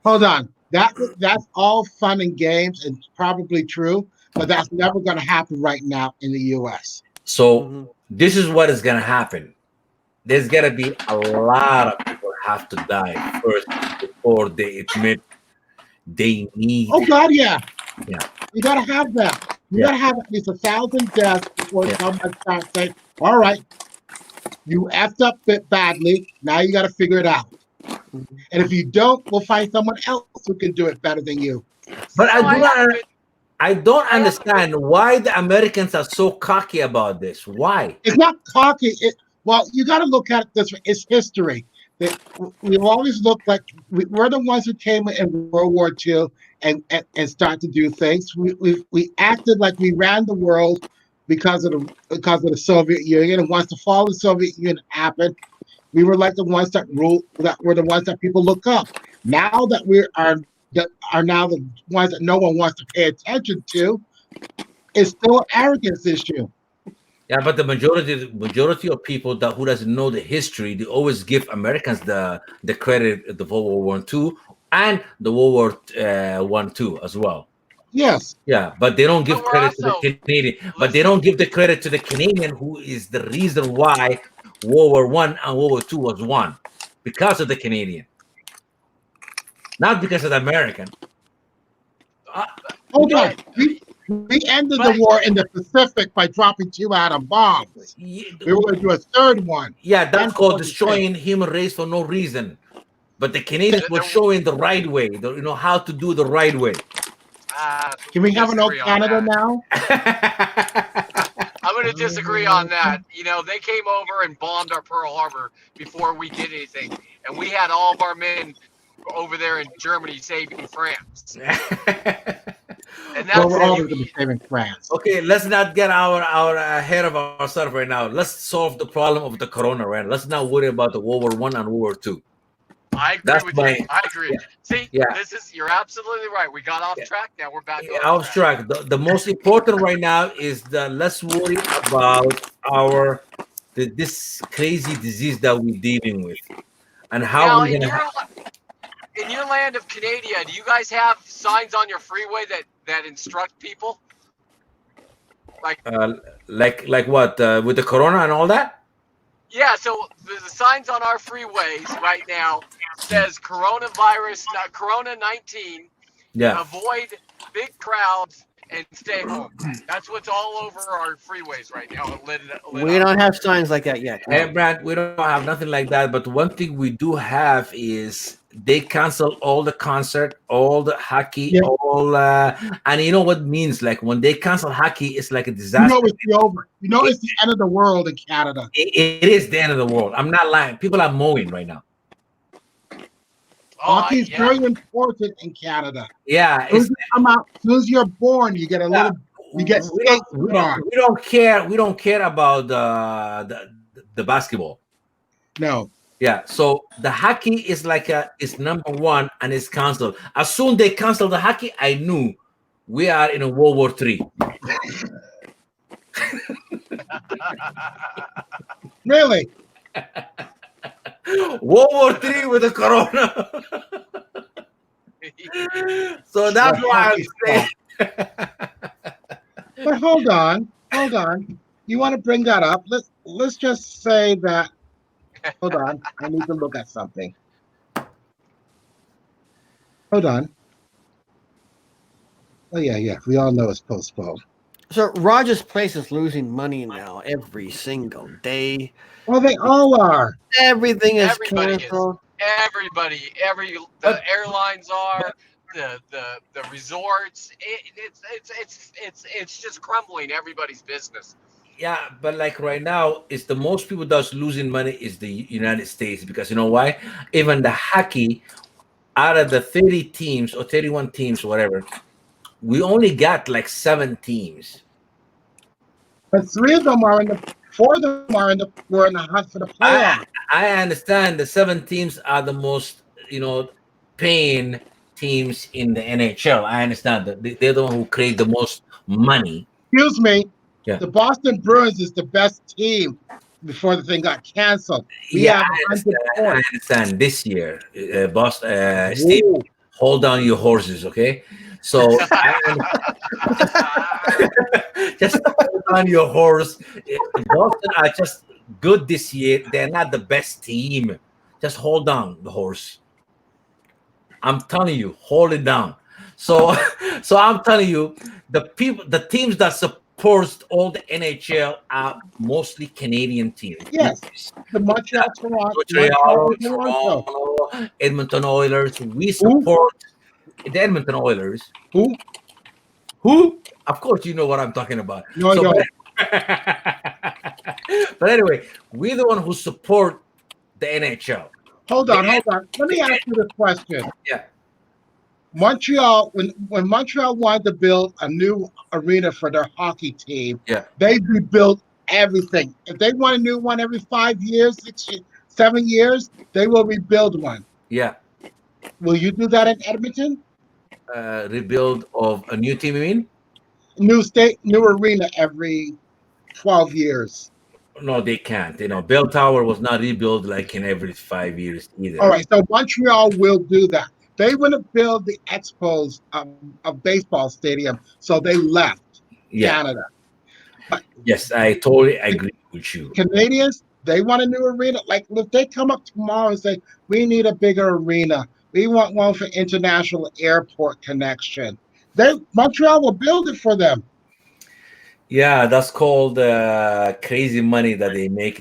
Hold on. That's all fun and games and probably true, but that's never going to happen right now in the U.S. So this is what is going to happen. There's going to be a lot of people have to die first before they admit they need. Oh, God, yeah. You got to have that. You got to have at least 1,000 deaths before someone starts saying, all right, you effed up badly. Now you got to figure it out. And if you don't, we'll find someone else who can do it better than you. But I don't understand why the Americans are so cocky about this. Why? It's not cocky. Well, you got to look at this. It's history. We've always looked like we're the ones who came in World War II and started to do things. We acted like we ran the world because of the Soviet Union, and once the fall of the Soviet Union happened, we were like the ones that ruled. That were the ones that people look up. Now that we are now the ones that no one wants to pay attention to, it's still an arrogance issue. Yeah, but the majority of people who doesn't know the history, they always give Americans the credit of the World War II and the World War I too as well. Yes. Yeah, but they don't give credit to the Canadian. But they don't give the credit to the Canadian, who is the reason why World War I and World War II was won because of the Canadian, not because of the American. Hold on. We ended the war in the Pacific by dropping 2 atom bombs. We were going to do a third one. Yeah, that's called destroying human race for no reason. But the Canadians were showing the right way, how to do the right way. Can we have an old Canada now? I'm going to disagree on that. They came over and bombed our Pearl Harbor before we did anything, and we had all of our men over there in Germany saving France. And that's we're always going to be saving France. Okay, let's not get our ahead of ourselves right now. Let's solve the problem of the corona, right? Let's not worry about the World War I and World War II. I agree with you. I agree. Yeah. See, you're absolutely right. We got off track. Now we're back on track. The most important right now is let's worry about this crazy disease that we're dealing with, and how we're gonna. In your land of Canada, do you guys have signs on your freeway that instruct people? Like what with the corona and all that? Yeah, so the signs on our freeways right now says coronavirus, not Corona-19. Yeah. Avoid big crowds and stay home. That's what's all over our freeways right now. We don't have signs like that yet. No. Hey, Brad, we don't have nothing like that. But one thing we do have is they cancel all the concert, all the hockey, all and you know what it means? Like when they cancel hockey, it's like a disaster. It's the end of the world in Canada. It is the end of the world. I'm not lying. People are mowing right now. Hockey is very important in Canada. Yeah, as soon as you're born, you get a little. You get skates put on. We don't care. We don't care about the basketball. No. Yeah. So the hockey is is number one and it's canceled. As soon as they canceled the hockey, I knew we are in a World War III. Really? World War III with the corona. So that's why I'm saying. But hold on. You want to bring that up? Let's just say that. Hold on. I need to look at something. Hold on. Oh yeah. We all know it's postponed. So Rogers Place is losing money now every single day. Well, they all are. Everything is canceled. The airlines are, the resorts. It's just crumbling everybody's business. Yeah, but like right now, it's the most people that's losing money is the United States, because you know why? Even the hockey, out of the 30 teams or 31 teams, whatever, we only got like 7 teams. But 4 of them were in the hunt for the playoffs. I understand the 7 teams are the most, paying teams in the NHL. I understand that they're the one who create the most money. Excuse me. Yeah. The Boston Bruins is the best team before the thing got canceled. I understand. This year, Boston, Steve, hold down your horses, okay? So just hold on your horse. Boston are just good this year. They're not the best team. Just hold on the horse. I'm telling you, hold it down. So I'm telling you, the teams that support all the NHL are mostly Canadian teams. Yes, the Montreal, Toronto, Edmonton Oilers. We support the Edmonton Oilers. Who? Of course, you know what I'm talking about. No, I don't. But anyway, we're the one who support the NHL. Hold on. Let me ask you this question. Yeah. Montreal, when Montreal wanted to build a new arena for their hockey team, they rebuilt everything. If they want a new one every 5 years, 6 years, 7 years, they will rebuild one. Yeah. Will you do that in Edmonton? Rebuild of a new team, you mean? New arena every 12 years. No, they can't. Bell Tower was not rebuilt like in every 5 years either. All right, so Montreal will do that. They want to build the Expos of baseball stadium, so they left Canada. Yes, I totally agree with you. Canadians, They want a new arena. Like if they come up tomorrow and say, we need a bigger arena. We want one for international airport connection. Montreal will build it for them. Yeah, that's called crazy money that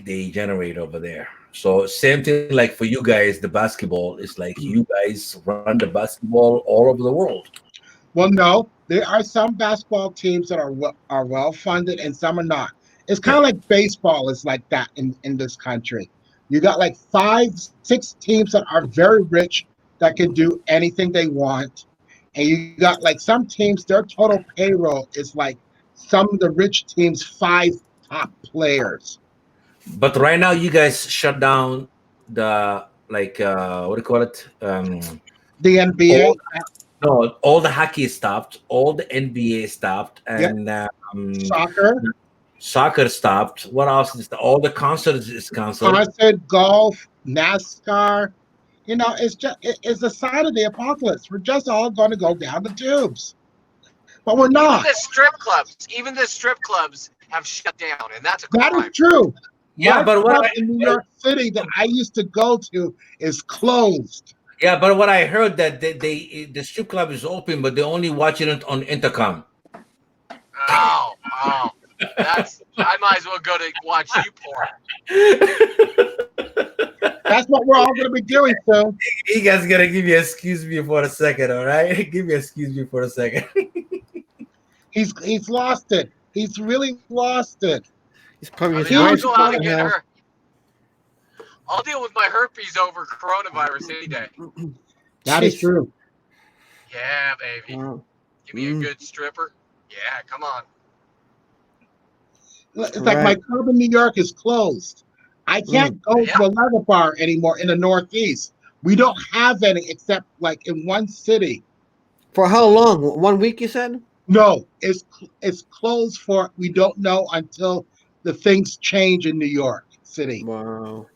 they generate over there. So same thing like for you guys, the basketball is like you guys run the basketball all over the world. Well, no, there are some basketball teams that are well funded and some are not. It's kind Yeah. of like baseball is like that in this country. You got like 5, 6 teams that are very rich that can do anything they want. And you got like some teams, their total payroll is like some of the rich teams' 5 top players. But right now, you guys shut down the like what do you call it? The NBA, All no, all the hockey stopped, all the NBA stopped, yep, and soccer, soccer stopped. What else is all the concerts is canceled? concert, golf, NASCAR. It's the sign of the apocalypse. We're just all going to go down the tubes, but we're not. Even the strip clubs have shut down, and that's a That is crime. true. Yeah, My but club in New York City that I used to go to is closed. what I heard that the strip club is open, but they're only watching it on intercom. Oh, I might as well go to watch you porn. That's what we're all going to be doing soon. You guys gotta give me excuse me for a second, all right? Give me excuse me for a second. He's lost it. He's really lost it. He's probably I his mean, I'll wife's go out and in get hell. her. I'll deal with my herpes over coronavirus any day. That is Jeez. true. Yeah, baby. Wow. Give me a good stripper. Yeah, come on. It's like my club in New York is closed. I can't go to a leather bar anymore in the Northeast. We don't have any except like in one city. For how long? 1 week, you said? No, it's closed for we don't know until the things change in New York City. Wow.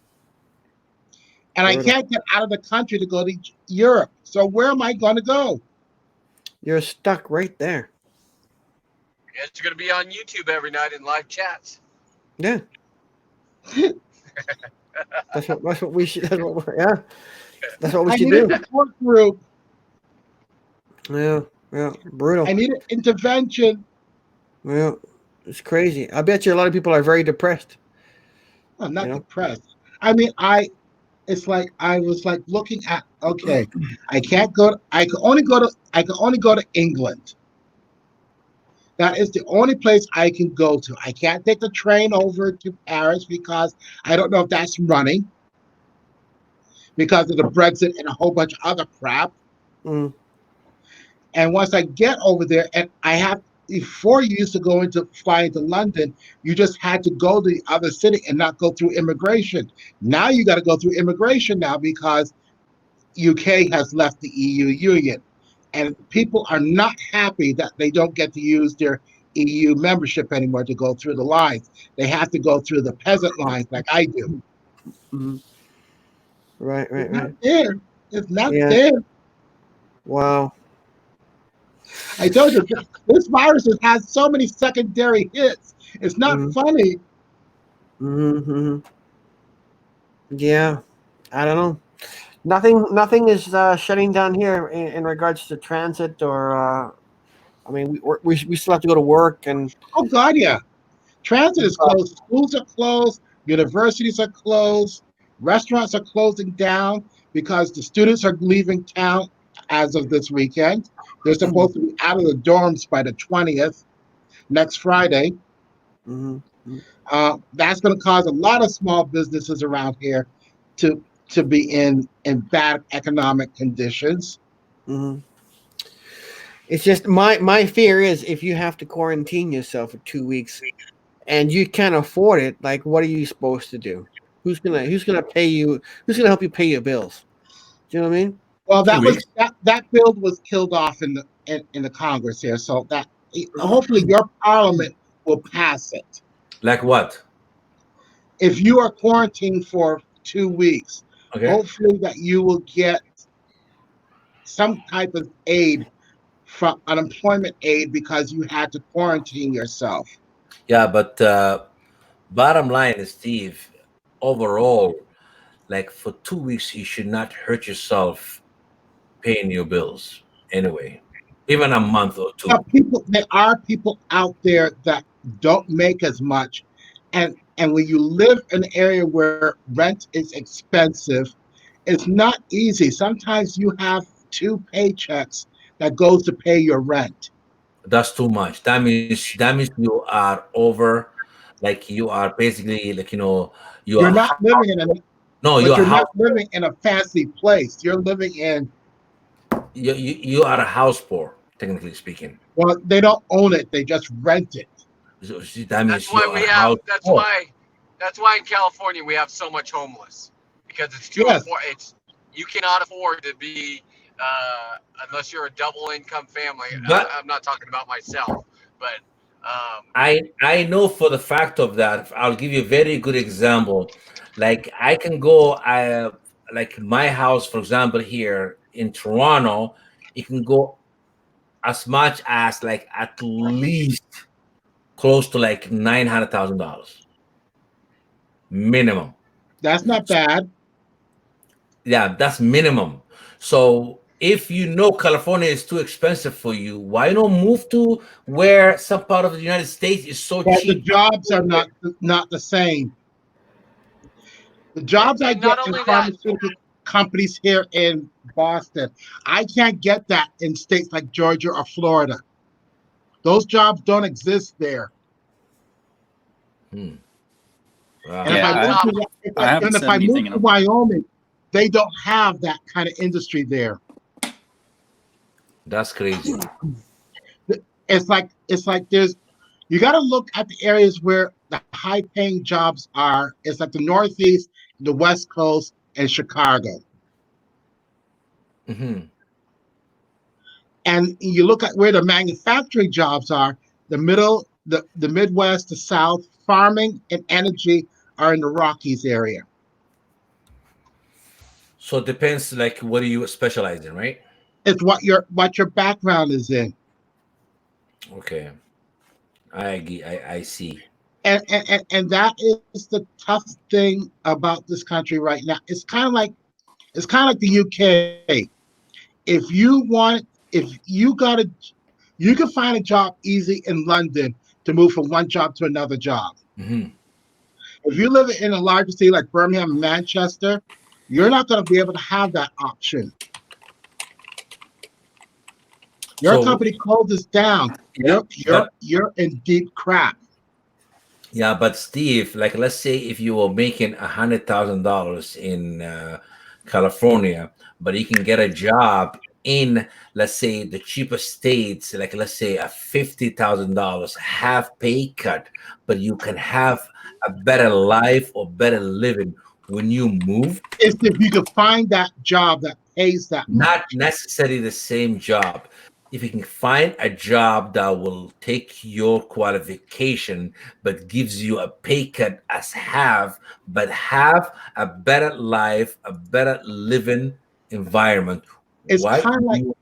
And I can't get out of the country to go to Europe. So where am I going to go? You're stuck right there. It's going to be on YouTube every night in live chats. Yeah. That's what we should. That's what we should do. A support group. Yeah, brutal. I need an intervention. Well, it's crazy. I bet you a lot of people are very depressed. I'm not depressed. I mean, it's like I was like looking at. Okay, I can't go. I can only go to England. That is the only place I can go to. I can't take the train over to Paris because I don't know if that's running because of the Brexit and a whole bunch of other crap. Mm. And once I get over there, and before you used to fly into London, you just had to go to the other city and not go through immigration. Now you got to go through immigration now because UK has left the EU Union. And people are not happy that they don't get to use their EU membership anymore to go through the lines. They have to go through the peasant lines like I do. Mm-hmm. Right. It's not there. It's not there. Wow. I told you, this virus has had so many secondary hits. It's not funny. Mm-hmm. Yeah. I don't know. Nothing is shutting down here in regards to transit or. I mean, we still have to go to work and. Oh God, yeah. Transit is closed. Schools are closed. Universities are closed. Restaurants are closing down because the students are leaving town as of this weekend. They're supposed to be out of the dorms by the 20th, next Friday. Mm-hmm. That's going to cause a lot of small businesses around here to be in bad economic conditions. Mm-hmm. It's just my fear is if you have to quarantine yourself for 2 weeks and you can't afford it, like what are you supposed to do? Who's gonna pay you? Who's gonna help you pay your bills? Do you know what I mean? Well, that bill was killed off in the Congress here, so that hopefully your Parliament will pass it. Like what? If you are quarantined for 2 weeks, hopefully that you will get some type of aid from unemployment aid because you had to quarantine yourself. Yeah, but bottom line is, Steve, overall, like for 2 weeks, you should not hurt yourself paying your bills anyway, even a month or two. There are people out there that don't make as much, and when you live in an area where rent is expensive, it's not easy. Sometimes you have two paychecks that goes to pay your rent. That's too much. That means you are over, like you are basically like you You're are not living in a no, you but are you're house not living in a fancy place. You're living in, you are a house poor, technically speaking. well, they don't own it, they just rent it. So that That's means you why are we a have. house That's poor. why. That's why in California we have so much homeless because it's too Yes, afford. It's you cannot afford to be unless you're a double income family. But I'm not talking about myself, but I know for the fact of that. I'll give you a very good example. Like I can go, I like my house, for example, here in Toronto, it can go as much as like at least close to like $900,000 minimum. that's not bad. Yeah, that's minimum. So if you know California is too expensive for you, why not move to where some part of the United States is so But the cheap? jobs are not the same. The jobs I and not get in only that, pharmaceutical companies here in Boston, I can't get that in states like Georgia or Florida. Those jobs don't exist there. Hmm. And if Wow. I Yeah, on move top to of I haven't and if said I move anything in to a Wyoming, they don't have that kind of industry there. That's crazy. It's like there's you got to look at the areas where the high paying jobs are. It's like the Northeast, the West Coast, and Chicago. Hmm. And you look at where the manufacturing jobs are, the Midwest, the South, farming and energy are in the Rockies area. So it depends, like, what do you specialize in, right? It's what your background is in. Okay, I see. And that is the tough thing about this country right now. It's kind of like the UK. If you want, if you got to, you can find a job easy in London to move from one job to another job. Hmm. If you live in a larger city like Birmingham and Manchester, you're not going to be able to have that option. Your So company closes down. yeah, You're in deep crap. but Steve, like, let's say if you were making $100,000 in California, but you can get a job in, let's say, the cheapest states, like let's say a $50,000 half pay cut, but you can have a better life or better living when you move. It's if you can find that job that pays that Not much. necessarily the same job. If you can find a job that will take your qualification but gives you a pay cut as half, but have a better life, a better living environment, It's why kind of like you?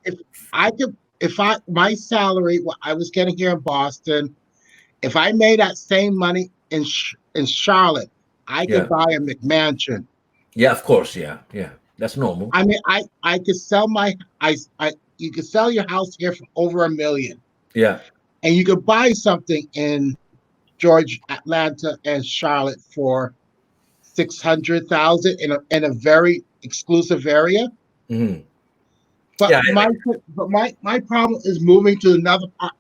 if I my salary, what I was getting here in Boston, if I made that same money in Charlotte, I could Yeah, buy a McMansion. yeah, of course, yeah, that's normal. I mean, I could sell I you could sell your house here for over 1 million, Yeah. and you could buy something in Georgia, Atlanta, and Charlotte for 600,000 in a very exclusive area. Hmm. But Yeah. my problem is moving to another part.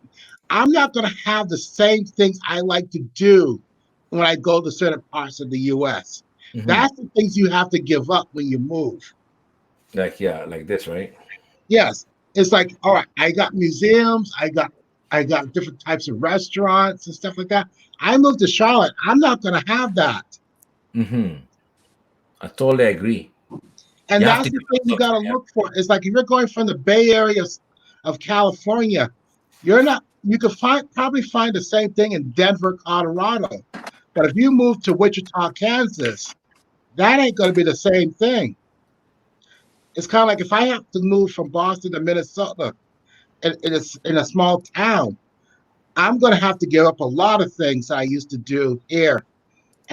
I'm not going to have the same things I like to do when I go to certain parts of the U.S. Hmm. That's the things you have to give up when you move. Like, yeah, like this, right? Yes, it's like, all right, I got museums, I got different types of restaurants and stuff like that. I moved to Charlotte. I'm not going to have that. Hmm. I totally agree. And You have to that's give the thing you up got to something. Yeah. look for. It's like if you're going from the Bay Area of California, you're not. You could probably find the same thing in Denver, Colorado. But if you move to Wichita, Kansas, that ain't going to be the same thing. It's kind of like if I have to move from Boston to Minnesota in a small town, I'm going to have to give up a lot of things I used to do here.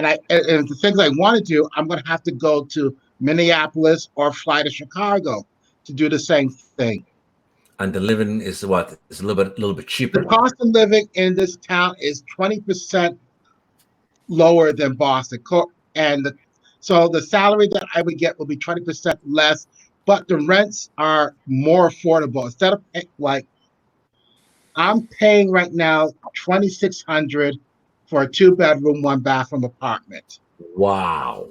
and the things I want to do, I'm going to have to go to Minneapolis or fly to Chicago to do the same thing. And the living is what? It's a little bit The cheaper. cost of living in this town is 20% lower than Boston, so the salary that I would get will be 20% less, but the rents are more affordable. Instead of like I'm paying right now $2,600 for a 2-bedroom, 1-bathroom apartment. Wow.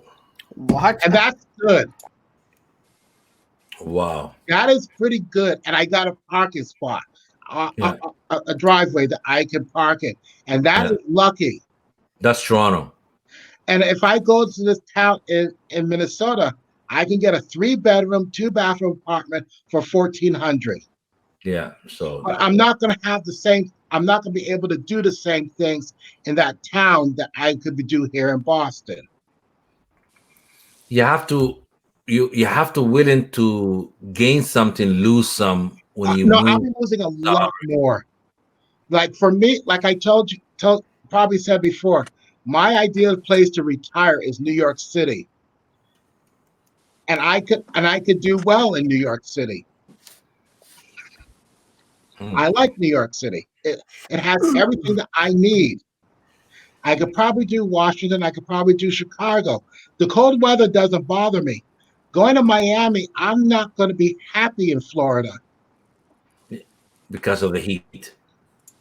What? And that's good. Wow. That is pretty good. And I got a parking spot, Yeah. a driveway that I can park in. And that Yeah. is lucky. That's Toronto. And if I go to this town in Minnesota, I can get a 3-bedroom, 2-bathroom apartment for $1,400. Yeah. So But I'm not going to have the same. I'm not going to be able to do the same things in that town that I could do here in Boston. you have to you have to willing to gain something, lose some when you No, I'll move. be losing a lot more. Like for me, like I probably said before, my ideal place to retire is New York City, and I could do well in New York City. I like New York City. It has everything that I need. I could probably do Washington. I could probably do Chicago. The cold weather doesn't bother me. Going to Miami, I'm not going to be happy in Florida. Because of the heat.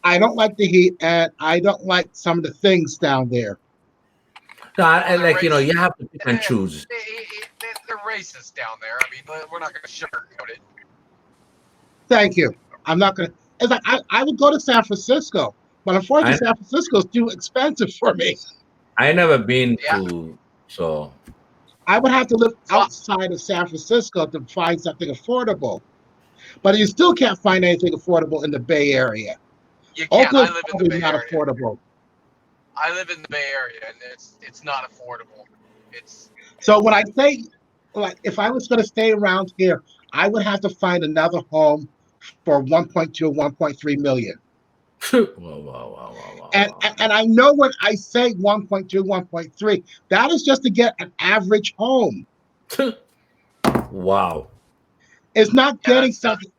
I don't like the heat, and I don't like some of the things down there. No, like you have to pick and choose. They're racist down there. I mean, we're not going to sugarcoat it. Thank you. I'm not going to. It's like I would go to San Francisco, but unfortunately, San Francisco is too expensive for me. I never been to, so I would have to live outside of San Francisco to find something affordable. But you still can't find anything affordable in the Bay Area. You can't. Oakland's I live in the probably Bay not Area. affordable. I live in the Bay Area, and it's not affordable. So when I say, like, if I was going to stay around here, I would have to find another home for 1.2, 1.3 million. Wow. And I know when I say 1.2, 1.3, that is just to get an average home. Wow. It's not getting something.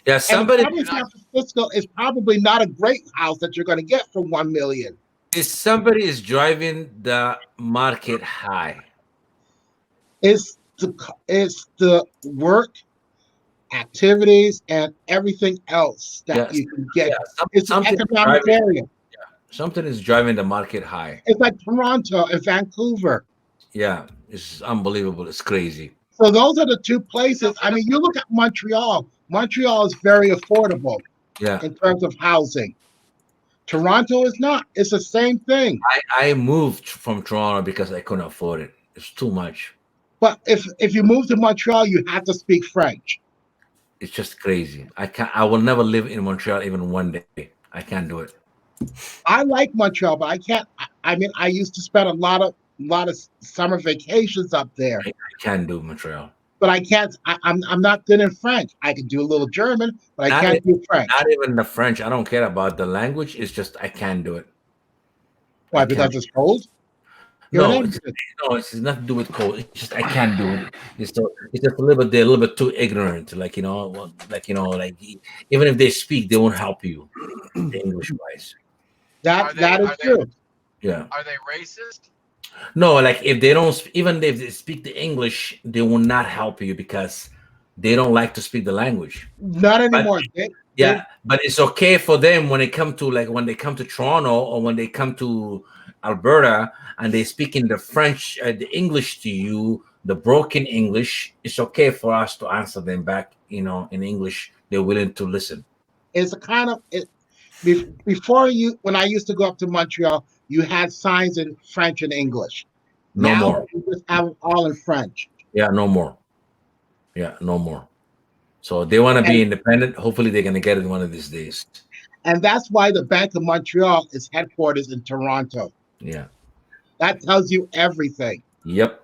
Yeah, somebody in San Francisco is probably not a great house that you're going to get for 1 million. Somebody is driving the market high. It's the work, activities, and everything else that you can get. It's an economic area. Something is driving the market high. It's like Toronto and Vancouver. Yeah, it's unbelievable. It's crazy. So those are the two places. I mean, you look at Montreal. Montreal is very affordable in terms of housing. Toronto is not. It's the same thing. I moved from Toronto because I couldn't afford it. It's too much. But if you move to Montreal, you have to speak French. It's just crazy. I will never live in Montreal even one day. I can't do it. I like Montreal, but I can't. I mean, I used to spend a lot of summer vacations up there. I can't do Montreal. But I can't. I'm not good in French. I can do a little German, but I can't do French. Not even the French. I don't care about the language. It's just I can't do it. Why? Because it's cold? No, it's nothing to do with cold. It's just I can't do it. It's just a little bit too ignorant. Like like even if they speak, they won't help you English wise. That is true. Yeah. Are they racist? No, like if they don't, even if they speak the English, they will not help you because they don't like to speak the language. Not anymore. But it's okay for them when they come to Toronto or when they come to Alberta and they speak in the French, the English to you, the broken English. It's okay for us to answer them back, in English. They're willing to listen. It's a kind of when I used to go up to Montreal, you had signs in French and English. No more. You just have them all in French. Yeah, no more. So they want to be independent. Hopefully they're going to get it one of these days. And that's why the Bank of Montreal is headquarters in Toronto. Yeah. That tells you everything. Yep.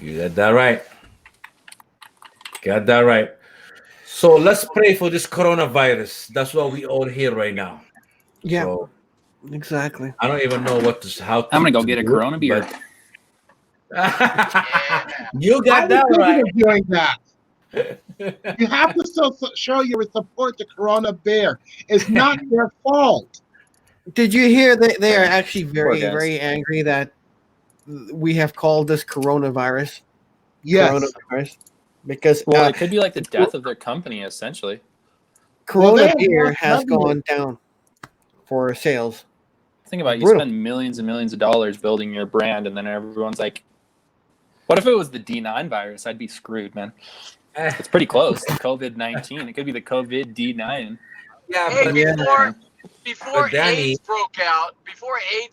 You got that right. Got that right. So let's pray for this coronavirus. That's what we all hear right now. Yeah. So Exactly. I don't even know how to. I'm gonna go get a do it, Corona beer. but- Yeah. You I got was that thinking right. of doing that. You have to still show your support to Corona Bear. It's not their fault. Did you hear that they are actually Poor very, guys. very angry that we have called this coronavirus? Yes. Coronavirus, because Well, it could be like the death of their company, essentially. Well, Corona they have beer lost has revenue. gone down for sales. Think about it, you Brutal. spend millions and millions of dollars building your brand, and then everyone's like, "What if it was the D9 virus? I'd be screwed, man." It's pretty close. The COVID-19. It could be the COVID D9. Yeah, Hey, but before But Danny- AIDS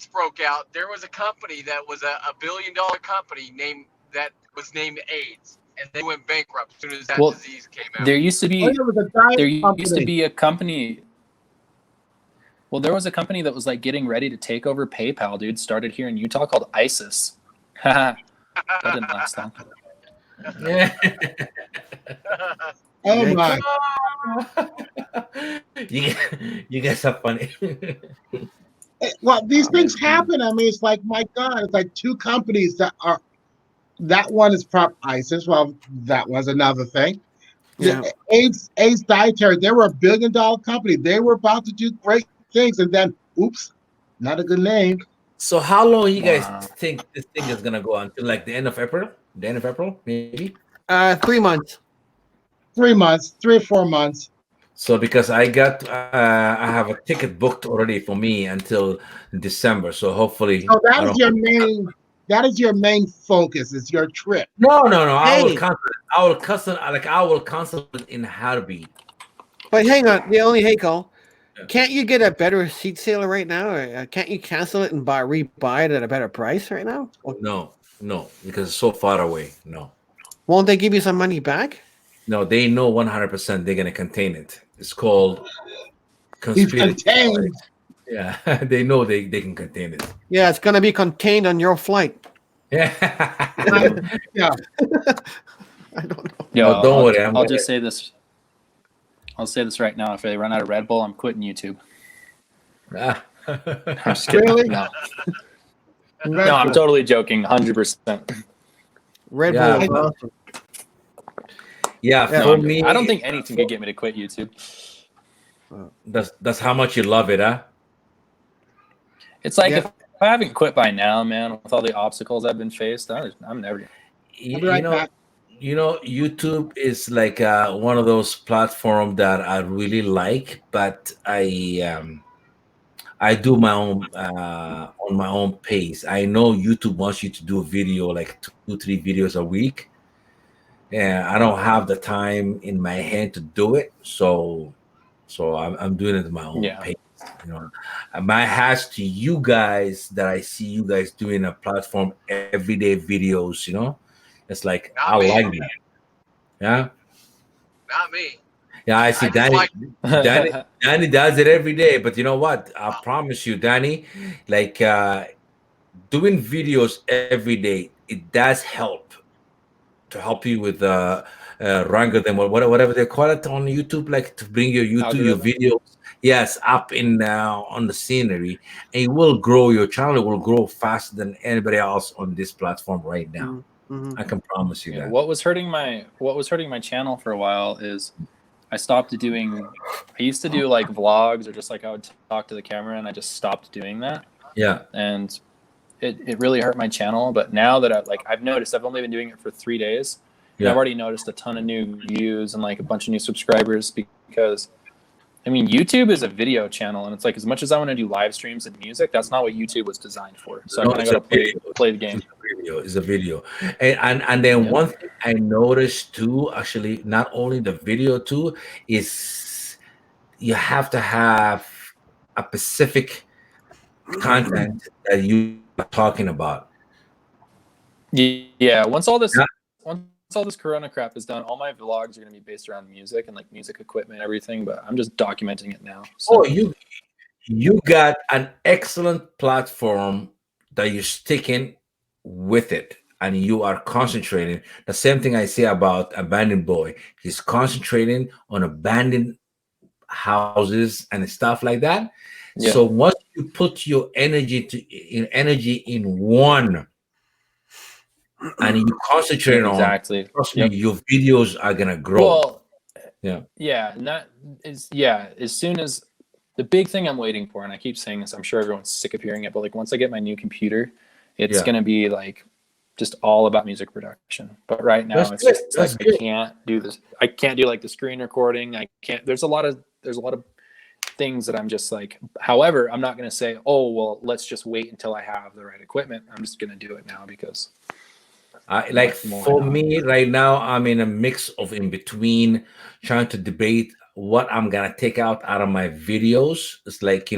broke out, there was a company that was a $1 billion company that was named AIDS, and they went bankrupt as soon as that Well, disease came out. There used to Oh, be there was a diet there used to company. be a company. Well, there was a company that was like getting ready to take over PayPal, dude. Started here in Utah called ISIS. Haha. That didn't last long. Yeah. Oh Yikes. my! you guys are funny. Well, these things happen. I mean, it's like, my God, it's like two companies that are. That one is prop ISIS. Well, that was another thing. Yeah. The AIDS Dietary. They were $1 billion company. They were about to do great things, and then, oops, not a good name. So how long you guys Wow. think this thing is gonna go until like the end of April? The end of April, maybe. 3 months. 3 months, 3 or 4 months. So because I have a ticket booked already for me until December. So hopefully. So I that is don't- your main. That is your main focus. Is your trip. No. I will Hey. cancel it. I will cancel it in a heartbeat. But hang on, hey Cole, Yeah. can't you get a better seat sale right now? Or can't you cancel it and rebuy it at a better price right now? Or No, because it's so far away. No. won't they give you some money back? No, they know 100% they're gonna contain it. It's called He's conspiracy. contained. Yeah, they know they can contain it. Yeah, it's gonna be contained on your flight. Yeah. Yeah. I don't know. Yo, No, don't worry. I'll just say this. I'll say this right now. If they run out of Red Bull, I'm quitting YouTube. I'm just kidding. Really? No, Red no, I'm Bull. totally joking. 100%. Red Yeah. Bull. is awesome. Yeah, Yeah. for me, I don't think anything could get me to quit YouTube. that's how much you love it, huh? It's like Yeah. if I haven't quit by now, man, with all the obstacles I've been faced, I'm never. You, I'll be right know, back. YouTube is like one of those platforms that I really like, but I do my own on my own pace. I know YouTube wants you to do a video like 2-3 videos a week, and I don't have the time in my hand to do it. So I'm doing it at my own Yeah. pace. My hats to you guys that I see you guys doing a platform everyday videos. It's like Not I me. like that. Yeah. Not me. Yeah, I see I just Danny. like- Danny does it every day, but you know what? I promise you, Danny, like doing videos every day, it does help to help you with algorithm or whatever they call it on YouTube, like to bring your Algorithm. videos, yes, up in on the scenery, and it will grow. Your channel will grow faster than anybody else on this platform right now. Mhm. I can promise you Yeah, that. what was hurting my channel for a while is I stopped doing. I used to do like vlogs or just like I would talk to the camera, and I just stopped doing that, Yeah. and it really hurt my channel. But now that I've noticed, I've only been doing it for 3 days, and Yeah. I've already noticed a ton of new views and like a bunch of new subscribers because. I mean, YouTube is a video channel, and it's like as much as I want to do live streams and music, that's not what YouTube was designed for. So I No, kind of it's got a to video. play the game. It's a video. And then Yeah. one thing I noticed too, actually, not only the video too, is you have to have a specific content that you are talking about. Yeah, once all this Yeah. Corona crap is done, all my vlogs are going to be based around music and like music equipment, everything. But I'm just documenting it now. So. Oh, you got an excellent platform that you're sticking with it, and you are concentrating. The same thing I say about Abandoned Boy. He's concentrating on abandoned houses and stuff like that. Yeah. So once you put your energy in one and you concentrate Yeah, on, exactly. trust me, Yep. your videos are gonna grow. Well, Yeah. yeah, and that is, yeah, as soon as the big thing I'm waiting for, and I keep saying this, I'm sure everyone's sick of hearing it, but like once I get my new computer, it's Yeah. gonna be like just all about music production. But right now That's it's good. just That's like good. I can't do this. I can't do like the screen recording. I can't. There's a lot of things that I'm just like. However, I'm not gonna say, oh well, let's just wait until I have the right equipment. I'm just gonna do it now because Like why for not? me right now, I'm in a mix of in between, trying to debate what I'm gonna take out of my videos. It's like,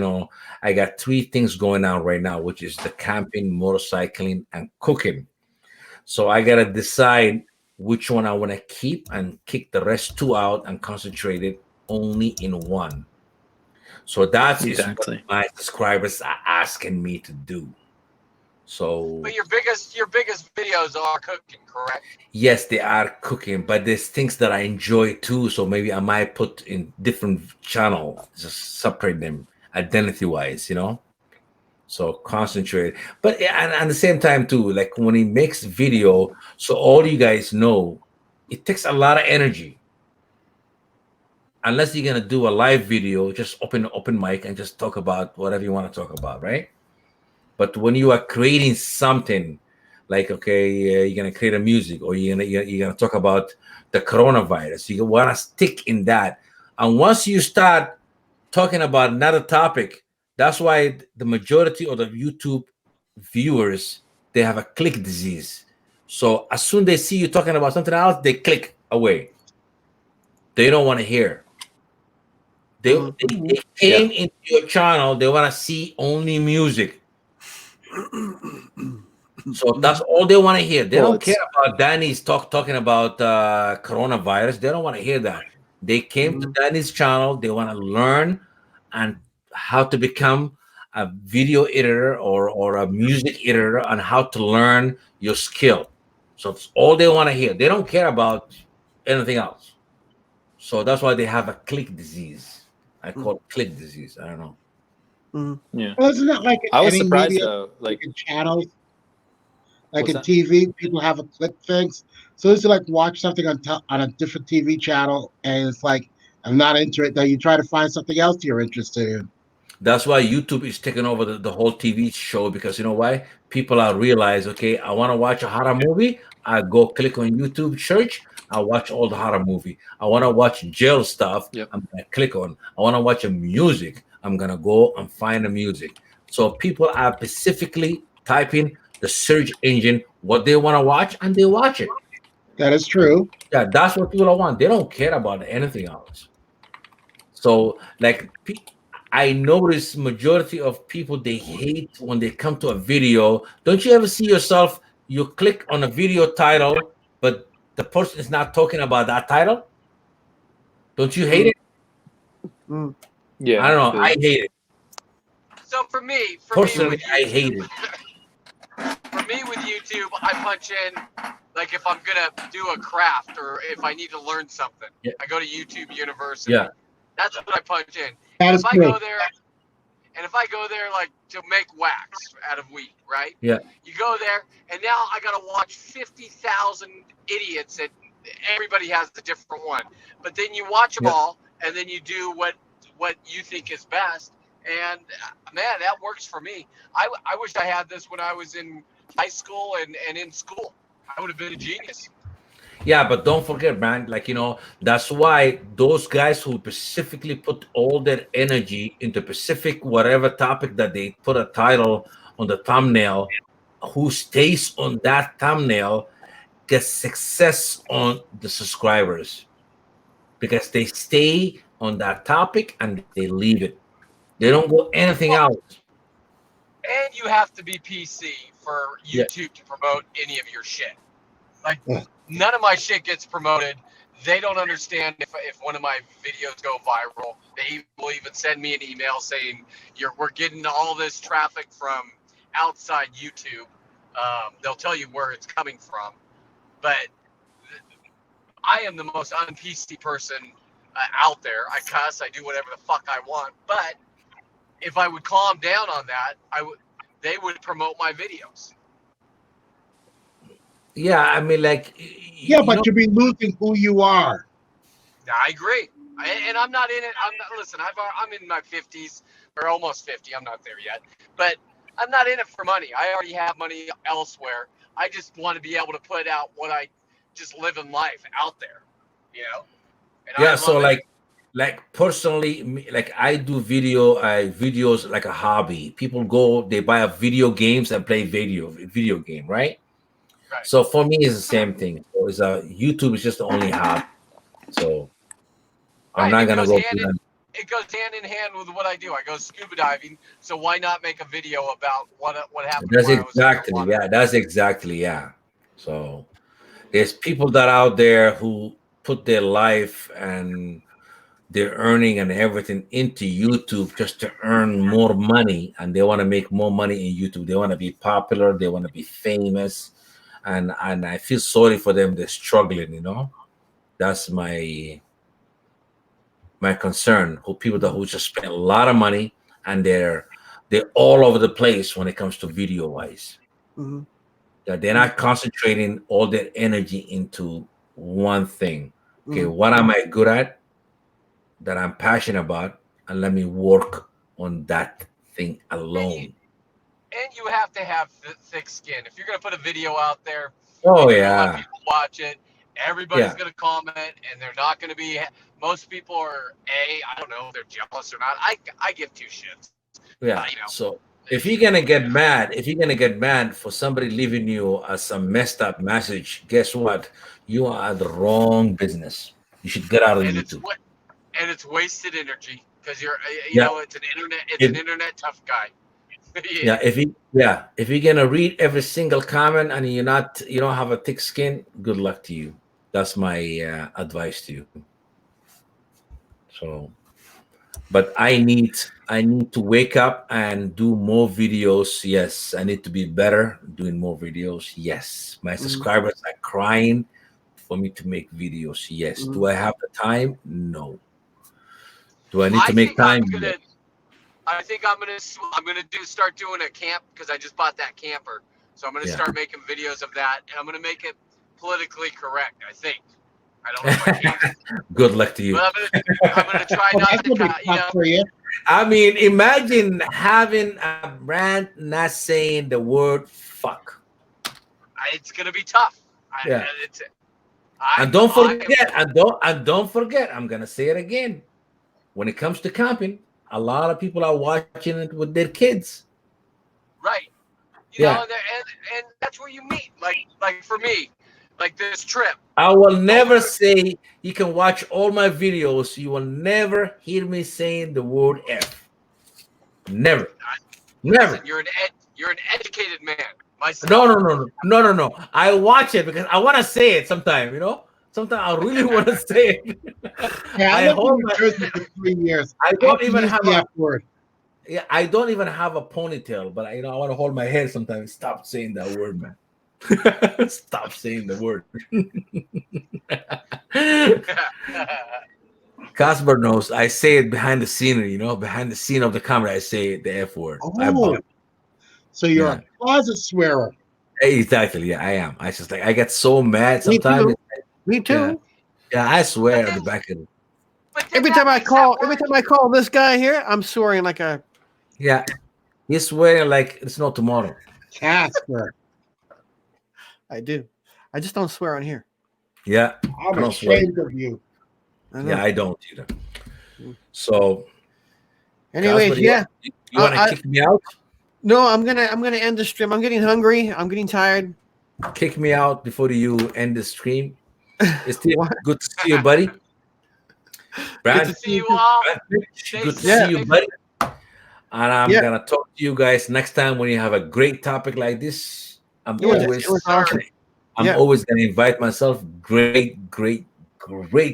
I got three things going on right now, which is the camping, motorcycling, and cooking. So I gotta decide which one I want to keep and kick the rest two out and concentrate it only in one. So that is what Exactly. my subscribers are asking me to do. So But your biggest videos are cooking, correct? yes, they are cooking, but there's things that I enjoy too. So maybe I might put in different channel, just separate them identity-wise. So concentrate. But and at the same time too, like when he makes video, so all you guys know, it takes a lot of energy. Unless you're gonna do a live video, just open mic and just talk about whatever you want to talk about, right? But when you are creating something, like okay, you're gonna create a music, or you're gonna talk about the coronavirus, you want to stick in that. And once you start talking about another topic, that's why the majority of the YouTube viewers, they have a click disease. So as soon they see you talking about something else, they click away. They don't want to hear. They came into your channel, they want to see only music. So that's all they want to hear. They Well, don't care about Danny's talking about coronavirus. They don't want to hear that. They came to Danny's channel. They want to learn and how to become a video editor or a music editor, and how to learn your skill. So it's all they want to hear. They don't care about anything else. So that's why they have a click disease. I call it click disease. I don't know. yeah. Well, isn't that like in I was any surprised media, though. like Like, in channels, like what's in that? TV, people have a click things. So it's like watch something on a different TV channel, and it's like I'm not into it. Then you try to find something else you're interested in. That's why YouTube is taking over the whole TV show, because you know why? People are realize, okay, I want to watch a horror movie. I go click on YouTube search. I watch all the horror movie. I want to watch jail stuff. Yep. I'm gonna click on. I want to watch a music. I'm gonna go and find the music. So people are specifically typing the search engine what they want to watch, and they watch it. That is true. Yeah, that's what people want. They don't care about anything else. So, like, I notice majority of people, they hate when they come to a video. Don't you ever see yourself? You click on a video title, but the person is not talking about that title. Don't you hate it? Yeah. I don't know. I hate it So for me personally. with I YouTube, hate it. for me with YouTube, I punch in like if I'm gonna do a craft or if I need to learn something, Yeah. I go to YouTube University. Yeah. That's what I punch in. That And is if I true. go there, like to make wax out of wheat, right? Yeah. You go there, and now I gotta watch 50,000 idiots, and everybody has a different one. But then you watch them Yeah. all, and then you do what you think is best. And man, that works for me. I wish I had this when I was in high school and in school. I would have been a genius. Yeah, but don't forget, man, like, that's why those guys who specifically put all their energy into specific whatever topic that they put a title on the thumbnail, who stays on that thumbnail gets success on the subscribers, because they stay on that topic and they leave it. They don't go anything else. And you have to be PC for Yeah. YouTube to promote any of your shit. Like, Yeah. none of my shit gets promoted. They don't understand if one of my videos go viral. They will even send me an email saying we're getting all this traffic from outside YouTube. They'll tell you where it's coming from, but I am the most un-PC person out there. I cuss, I do whatever the fuck I want, but if I would calm down on that, they would promote my videos. Yeah, I mean, like, Yeah, you but know, you'll be losing who you are. I agree. And I'm not in it. Listen, I'm in my 50s or almost 50. I'm not there yet, but I'm not in it for money. I already have money elsewhere. I just want to be able to put out what I just live in life out there, you know. And I yeah. So love it. like personally, like I do videos like a hobby. People go, they buy a video games and play video game, right? Right. So for me, it's the same thing. So it's YouTube is just the only hobby. So I'm Right. not gonna go do that. It goes hand in hand with what I do. I go scuba diving, so why not make a video about what happened That's while I was exactly, underwater? yeah. That's exactly, yeah. So there's people that out there who put their life and their earning and everything into YouTube just to earn more money, and they want to make more money in YouTube. They want to be popular, they want to be famous, and I feel sorry for them. They're struggling, you know. That's my concern. Who people that who just spend a lot of money and they're all over the place when it comes to video wise. Mm-hmm. That they're not concentrating all their energy into one thing. Okay, Mm-hmm. what am I good at that I'm passionate about, and let me work on that thing alone. And you have to have thick skin. If you're going to put a video out there Oh and you're going to let yeah, people watch it, everybody's yeah, going to comment, and they're not going to be. Most people are I don't know if they're jealous or not. I give two shits. yeah. You know. So if you're gonna get mad, for somebody leaving you some messed up message, guess what? You are at the wrong business. You should get out of And YouTube. it's wasted energy because you Yeah. know it's an internet tough guy. Yeah, if you're gonna read every single comment and you don't have a thick skin, good luck to you. That's my advice to you. So, but I need to wake up and do more videos. Yes, I need to be better doing more videos. Yes, my Mm-hmm. subscribers are crying for me to make videos. Yes, Mm-hmm. do I have the time? No. Do I need I to make think I'm time? gonna. Yes. I think I'm gonna start doing a camp because I just bought that camper. So I'm gonna Yeah. start making videos of that, and I'm gonna make it politically correct. I think. I don't know if I can, Good luck to you. but I'm gonna try Well, not that's to, gonna be tough for you. I mean, imagine having a brand not saying the word fuck. It's gonna be tough. Yeah. I'm And don't forget, and don't forget, I'm gonna say it again. When it comes to camping, a lot of people are watching it with their kids. right. You Yeah. know, and that's where you meet. Like for me, like this trip. I will never say you can watch all my videos. You will never hear me saying the word F. Never. Never. Listen, you're an educated man. Myself. No. I watch it because I want to say it sometime, you know? Sometimes I really want to say it. Yeah, I I lived in hold New my Jersey for 3 years. I I don't can even use have the a F word. yeah, I don't even have a ponytail, but I want to hold my head sometimes. Stop saying that word, man. Stop saying the word. Casper knows I say it behind the scenery, you know, behind the scene of the camera, I say the F word. Oh, so you're Yeah. a closet swearer. Exactly. Yeah, I am. I get so mad Me sometimes. too. Me too. Yeah, I swear at the back of it. But then Every that time I makes that call word. this guy here, I'm swearing like a. Yeah. He's swearing like it's not tomorrow. Casper. I do. I just don't swear on here. Yeah. I'm I don't swear. ashamed of you. I know. Yeah, I don't either. So Anyways, Casper, yeah. you want to kick me out? No, I'm gonna end the stream. I'm getting hungry. I'm getting tired. Kick me out before you end the stream. It's still What? good to see you, buddy. Brad, Good to see you all. good to Yeah. see you, buddy. And I'm Yeah. gonna talk to you guys next time when you have a great topic like this. I'm It was always awesome. I'm Yeah. always gonna invite myself. Great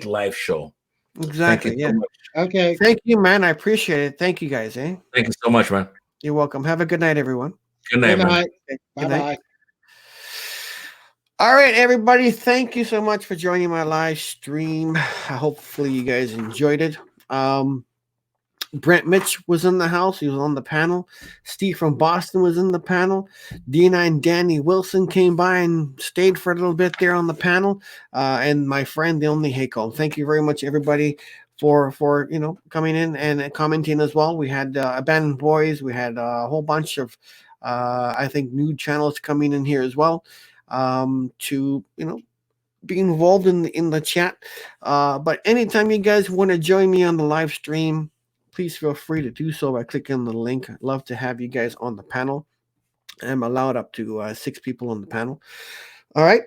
live show. Exactly. Thank you Yeah. so much. Okay. Thank you, man. I appreciate it. Thank you, guys. Thank you so much, man. You're welcome. Have a good night, everyone. Good night, Good man. night. Good Bye night. bye. All right, everybody. Thank you so much for joining my live stream. Hopefully, you guys enjoyed it. Brent Mitch was in the house. He was on the panel. Steve from Boston was in the panel. Dina and Danny Wilson came by and stayed for a little bit there on the panel. And my friend, the only Hayco. Thank you very much, everybody, for coming in and commenting as well. We had Abandoned Boys. We had a whole bunch of I think new channels coming in here as well to be involved in the chat. But anytime you guys want to join me on the live stream, please feel free to do so by clicking the link. I'd love to have you guys on the panel. I'm allowed up to 6 people on the panel. All right.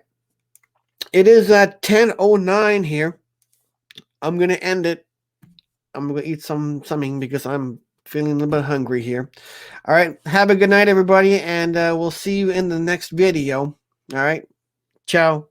It is at 10:09 here. I'm going to end it. I'm going to eat something because I'm feeling a little bit hungry here. All right. Have a good night, everybody, and we'll see you in the next video. All right. Ciao.